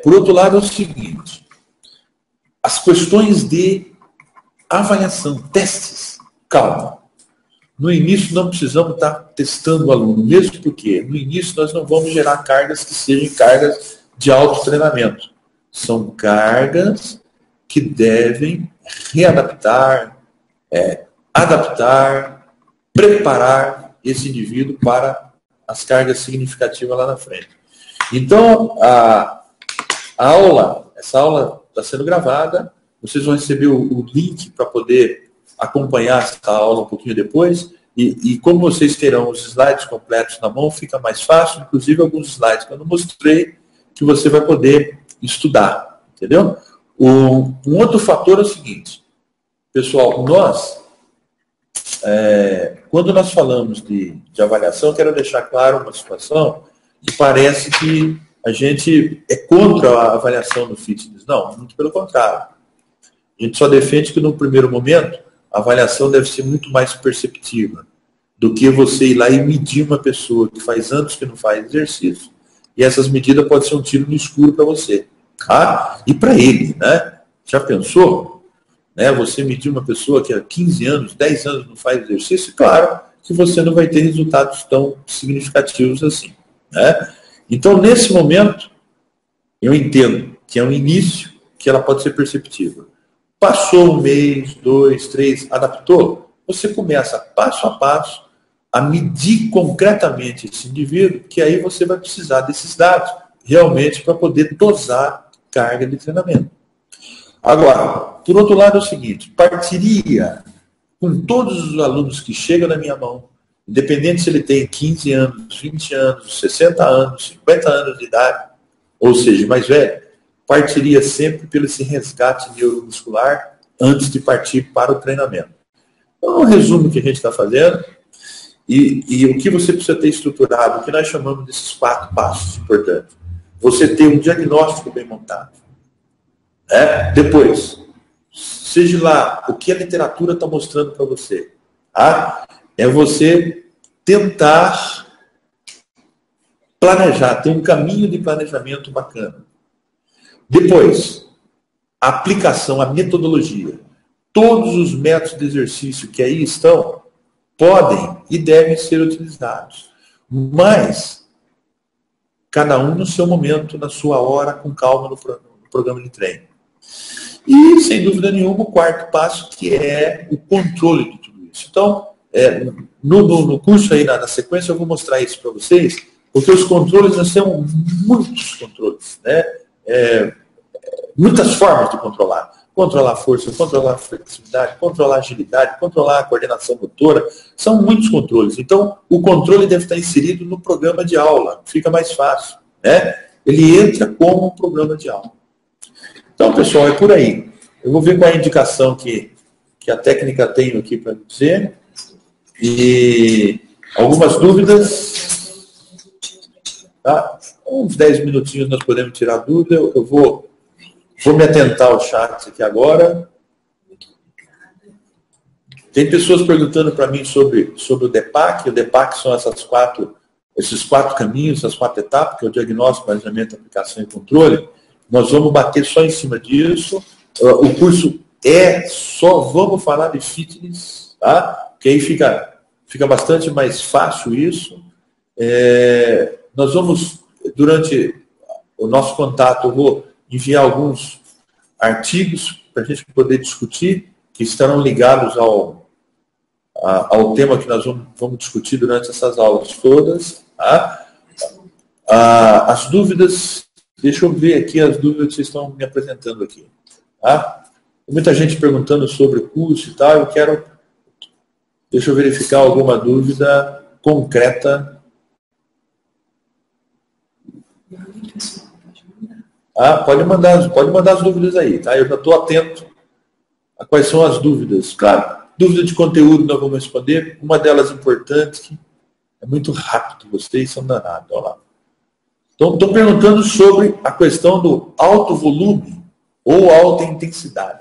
Por outro lado, é o seguinte, as questões de avaliação, testes, calma. No início não precisamos estar testando o aluno, mesmo porque no início nós não vamos gerar cargas que sejam cargas de autotreinamento. São cargas que devem readaptar, adaptar, preparar esse indivíduo para as cargas significativas lá na frente. Então, essa aula está sendo gravada, vocês vão receber o link para poder acompanhar essa aula um pouquinho depois, e como vocês terão os slides completos na mão, fica mais fácil, inclusive alguns slides que eu não mostrei, que você vai poder estudar, entendeu? Um outro fator é o seguinte, pessoal, quando nós falamos de avaliação, eu quero deixar claro uma situação que parece que a gente é contra a avaliação do fitness. Não, muito pelo contrário. A gente só defende que no primeiro momento a avaliação deve ser muito mais perceptiva do que você ir lá e medir uma pessoa que faz anos que não faz exercício, e essas medidas podem ser um tiro no escuro para você. E para ele, né? Já pensou? né? Você medir uma pessoa que há 15 anos, 10 anos não faz exercício, claro que você não vai ter resultados tão significativos assim, né? Então, nesse momento, eu entendo que é um início que ela pode ser perceptível. Passou um mês, 2, 3, adaptou, você começa passo a passo a medir concretamente esse indivíduo, que aí você vai precisar desses dados realmente para poder dosar carga de treinamento. Agora, por outro lado é o seguinte, partiria com todos os alunos que chegam na minha mão, independente se ele tem 15 anos, 20 anos, 60 anos, 50 anos de idade, ou seja, mais velho, partiria sempre pelo esse resgate neuromuscular antes de partir para o treinamento. Então, um resumo que a gente está fazendo, e o que você precisa ter estruturado, o que nós chamamos desses 4 passos importantes. Você ter um diagnóstico bem montado. Depois, seja lá o que a literatura está mostrando para você. Tá? É você tentar planejar, ter um caminho de planejamento bacana. Depois, a aplicação, a metodologia. Todos os métodos de exercício que aí estão podem e devem ser utilizados. Mas, cada um no seu momento, na sua hora, com calma no programa de treino. E, sem dúvida nenhuma, o 4º passo, que é o controle de tudo isso. Então, no curso aí, na sequência, eu vou mostrar isso para vocês, porque os controles, nós temos muitos controles, né? Muitas formas de controlar. Controlar a força, controlar a flexibilidade, controlar a agilidade, controlar a coordenação motora. São muitos controles. Então, o controle deve estar inserido no programa de aula. Fica mais fácil, né? Ele entra como um programa de aula. Então, pessoal, é por aí. Eu vou ver qual é a indicação que a técnica tem aqui para dizer. E algumas dúvidas. Tá? Uns 10 minutinhos nós podemos tirar dúvida. Eu vou me atentar ao chat aqui agora. Tem pessoas perguntando para mim sobre o DEPAC. O DEPAC são esses 4 caminhos, essas 4 etapas, que é o diagnóstico, planejamento, aplicação e controle. Nós vamos bater só em cima disso. O curso só vamos falar de fitness, tá? Porque aí fica bastante mais fácil isso. Nós vamos, durante o nosso contato, eu vou enviar alguns artigos para a gente poder discutir, que estarão ligados ao tema que nós vamos discutir durante essas aulas todas. Tá? As dúvidas, deixa eu ver aqui as dúvidas que vocês estão me apresentando aqui. Tá? Tem muita gente perguntando sobre o curso e tal, deixa eu verificar alguma dúvida concreta. Pode mandar as dúvidas aí, tá? Eu já estou atento a quais são as dúvidas. Claro, dúvida de conteúdo nós vamos responder. Uma delas importante, que é muito rápido, vocês são danados. Olha lá. Então, estou perguntando sobre a questão do alto volume ou alta intensidade.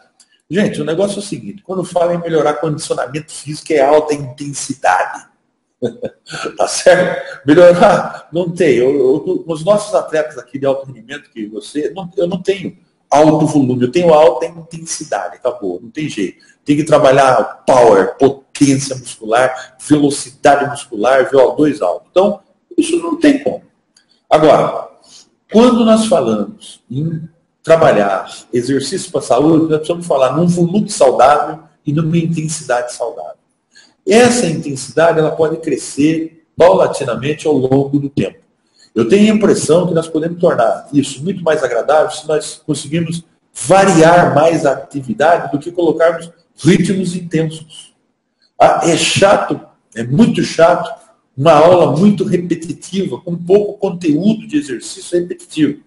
Gente, o negócio é o seguinte, quando fala em melhorar condicionamento físico, é alta intensidade. Tá certo? Melhorar, não tem. Os nossos atletas aqui de alto rendimento, eu não tenho alto volume, eu tenho alta intensidade, acabou, não tem jeito. Tem que trabalhar power, potência muscular, velocidade muscular, VO2 alto. Então, isso não tem como. Agora, quando nós falamos em trabalhar exercício para a saúde, nós precisamos falar num volume saudável e numa intensidade saudável. Essa intensidade ela pode crescer paulatinamente ao longo do tempo. Eu tenho a impressão que nós podemos tornar isso muito mais agradável se nós conseguirmos variar mais a atividade do que colocarmos ritmos intensos. É chato, é muito chato, uma aula muito repetitiva, com pouco conteúdo de exercício repetitivo.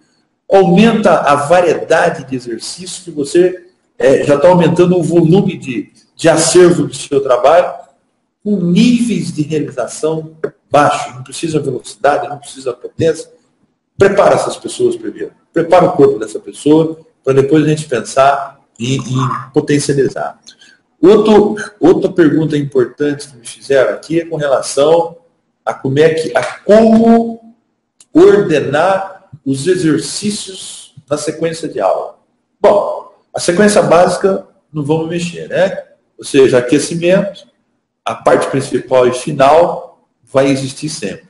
Aumenta a variedade de exercícios que você já está aumentando o volume de acervo do seu trabalho, com níveis de realização baixos. Não precisa velocidade, não precisa potência. Prepara essas pessoas primeiro. Prepara o corpo dessa pessoa para depois a gente pensar em potencializar. Outra pergunta importante que me fizeram aqui é com relação a como ordenar os exercícios na sequência de aula. Bom, a sequência básica não vamos mexer, né? Ou seja, aquecimento, a parte principal e final vai existir sempre.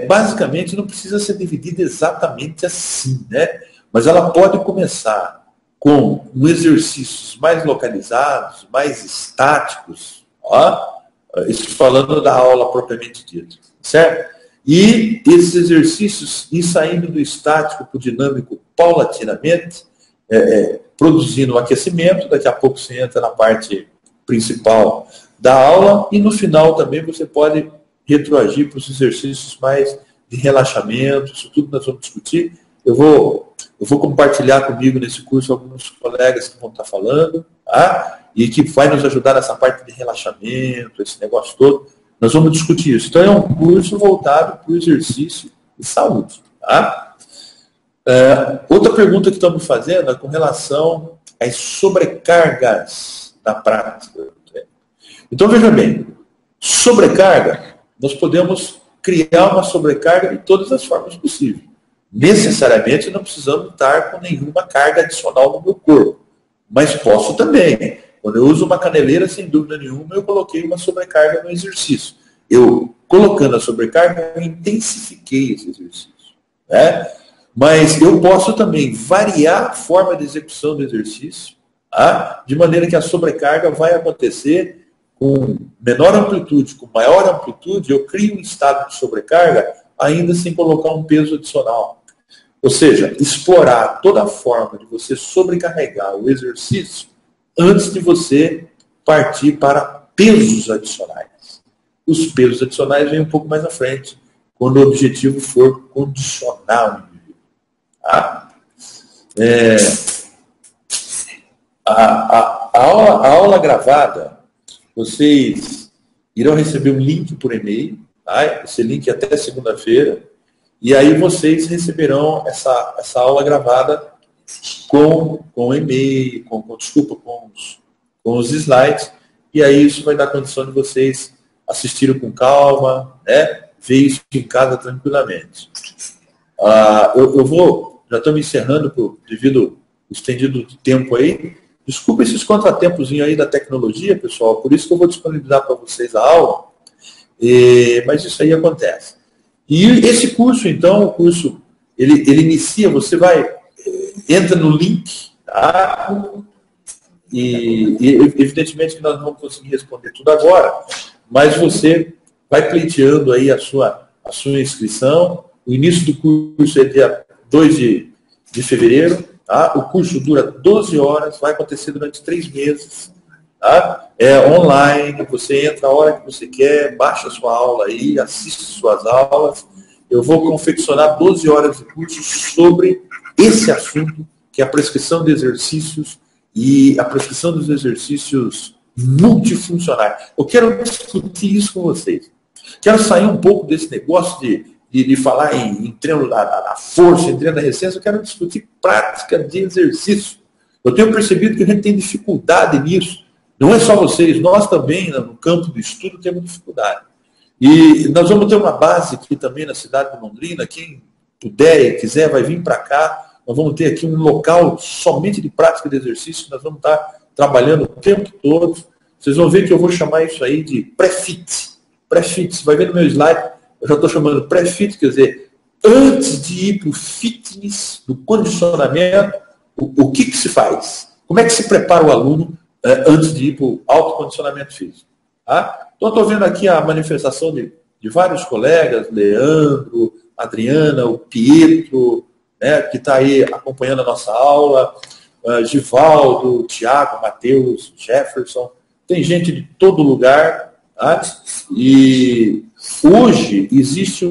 Basicamente, não precisa ser dividida exatamente assim, né? Mas ela pode começar com exercícios mais localizados, mais estáticos, isso falando da aula propriamente dita, certo? E esses exercícios ir saindo do estático para o dinâmico paulatinamente, produzindo um aquecimento, daqui a pouco você entra na parte principal da aula, e no final também você pode retroagir para os exercícios mais de relaxamento, isso tudo nós vamos discutir. Eu vou compartilhar comigo nesse curso alguns colegas que vão estar falando, tá? E que vai nos ajudar nessa parte de relaxamento, esse negócio todo. Nós vamos discutir isso. Então é um curso voltado para o exercício e saúde. Tá? Outra pergunta que estamos fazendo é com relação às sobrecargas da prática. Então veja bem, sobrecarga, nós podemos criar uma sobrecarga de todas as formas possíveis. Necessariamente não precisamos estar com nenhuma carga adicional no meu corpo. Mas posso também. Quando eu uso uma caneleira, sem dúvida nenhuma, eu coloquei uma sobrecarga no exercício. Eu, colocando a sobrecarga, eu intensifiquei esse exercício. Né? Mas eu posso também variar a forma de execução do exercício, tá? De maneira que a sobrecarga vai acontecer com menor amplitude, com maior amplitude, eu crio um estado de sobrecarga, ainda sem colocar um peso adicional. Ou seja, explorar toda a forma de você sobrecarregar o exercício antes de você partir para pesos adicionais. Os pesos adicionais vêm um pouco mais à frente, quando o objetivo for condicionar o indivíduo. Tá? A aula gravada, vocês irão receber um link por e-mail, tá? Esse link até segunda-feira, e aí vocês receberão essa aula gravada com e-mail, com os slides, e aí isso vai dar condição de vocês assistirem com calma, né? Ver isso em casa tranquilamente. Já estamos encerrando devido ao estendido de tempo aí. Desculpa esses contratempos aí da tecnologia, pessoal, por isso que eu vou disponibilizar para vocês a aula, mas isso aí acontece. E esse curso, então, o curso, ele inicia, você entra no link, tá? E evidentemente que nós não vamos conseguir responder tudo agora, mas você vai pleiteando aí a sua inscrição. O início do curso é dia 2 de fevereiro, tá? O curso dura 12 horas, vai acontecer durante 3 meses, tá? É online, você entra a hora que você quer, baixa a sua aula aí, assiste suas aulas. Eu vou confeccionar 12 horas de curso sobre esse assunto, que é a prescrição de exercícios e a prescrição dos exercícios multifuncionais. Eu quero discutir isso com vocês. Quero sair um pouco desse negócio de falar em treino da força, em treino da resistência. Eu quero discutir prática de exercício. Eu tenho percebido que a gente tem dificuldade nisso. Não é só vocês, nós também, no campo do estudo, temos dificuldade. E nós vamos ter uma base aqui também na cidade de Londrina. Quem puder e quiser vai vir para cá. Nós vamos ter aqui um local somente de prática de exercício. Nós vamos estar trabalhando o tempo todo. Vocês vão ver que eu vou chamar isso aí de pré-fit. Pré-fit, você vai ver no meu slide, eu já estou chamando pré-fit, quer dizer, antes de ir para o fitness, do condicionamento, o que se faz? Como é que se prepara o aluno antes de ir para o autocondicionamento físico? Tá? Então, estou vendo aqui a manifestação de vários colegas, Leandro, Adriana, o Pietro, né, que está aí acompanhando a nossa aula, Givaldo, Tiago, Matheus, Jefferson, tem gente de todo lugar, tá? E hoje existe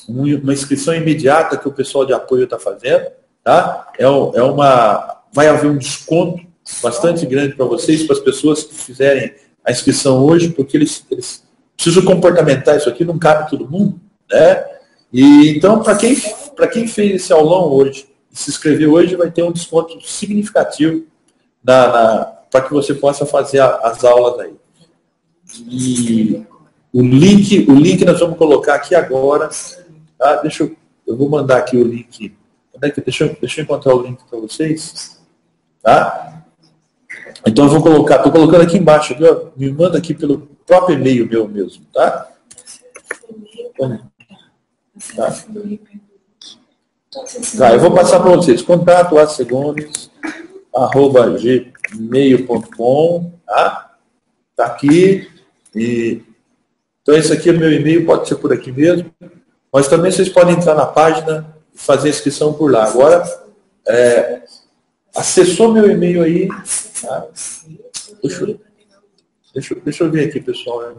uma inscrição imediata que o pessoal de apoio está fazendo, tá? Vai haver um desconto bastante grande para vocês, para as pessoas que fizerem a inscrição hoje, porque eles precisam comportamentar isso aqui, não cabe todo mundo, né? E então, para quem fez esse aulão hoje, se inscrever hoje, vai ter um desconto significativo para que você possa fazer as aulas aí. E o link nós vamos colocar aqui agora. Tá? Eu vou mandar aqui o link. Deixa eu encontrar o link para vocês. Tá? Então eu vou colocar, estou colocando aqui embaixo, aqui, ó, me manda aqui pelo próprio e-mail meu mesmo, tá? Tá, tá, eu vou passar para vocês. Contato acegones@gmail.com, tá? Tá aqui. E então esse aqui é meu e-mail, pode ser por aqui mesmo. Mas também vocês podem entrar na página e fazer a inscrição por lá. Agora, acessou meu e-mail aí. Tá? Deixa eu ver aqui, pessoal.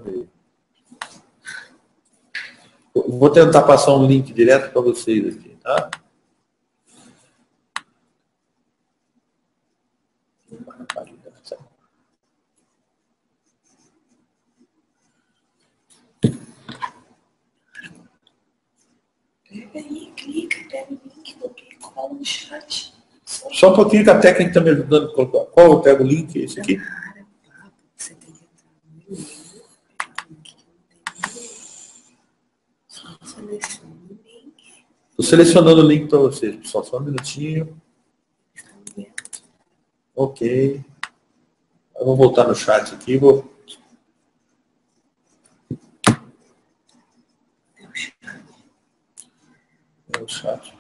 Vou tentar passar um link direto para vocês aqui, tá? Pega aí, clica, pega o link, cola no chat. Só um pouquinho que a técnica está me ajudando a colocar. Qual eu pego o link? Esse aqui? Você tem que entrar no e-mail, pegar o link no e-mail, só seleciona o link. Estou selecionando o link para vocês, pessoal. Só um minutinho. Ok. Eu vou voltar no chat aqui. É o chat.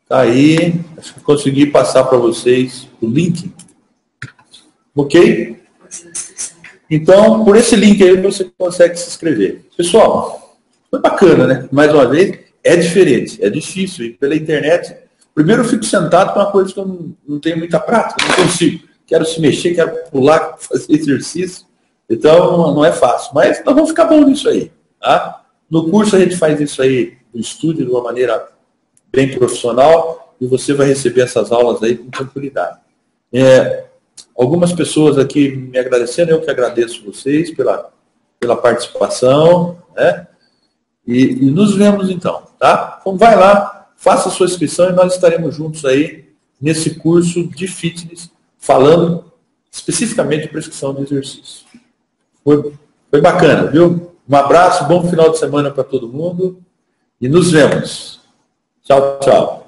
Tá aí. Acho que consegui passar para vocês o link. Ok? Então, por esse link aí você consegue se inscrever. Pessoal, foi bacana, né? Mais uma vez, é diferente, é difícil. E pela internet, primeiro eu fico sentado com uma coisa que eu não tenho muita prática, não consigo. Quero se mexer, quero pular, fazer exercício. Então, não é fácil. Mas nós vamos ficar bom nisso aí. Tá? No curso a gente faz isso aí, no estúdio, de uma maneira bem profissional, e você vai receber essas aulas aí com tranquilidade. Algumas pessoas aqui me agradecendo, eu que agradeço vocês pela participação, né? E nos vemos então, tá? Então vai lá, faça a sua inscrição e nós estaremos juntos aí nesse curso de fitness, falando especificamente de prescrição de exercício. Foi bacana, viu? Um abraço, bom final de semana para todo mundo e nos vemos. Tchau, tchau.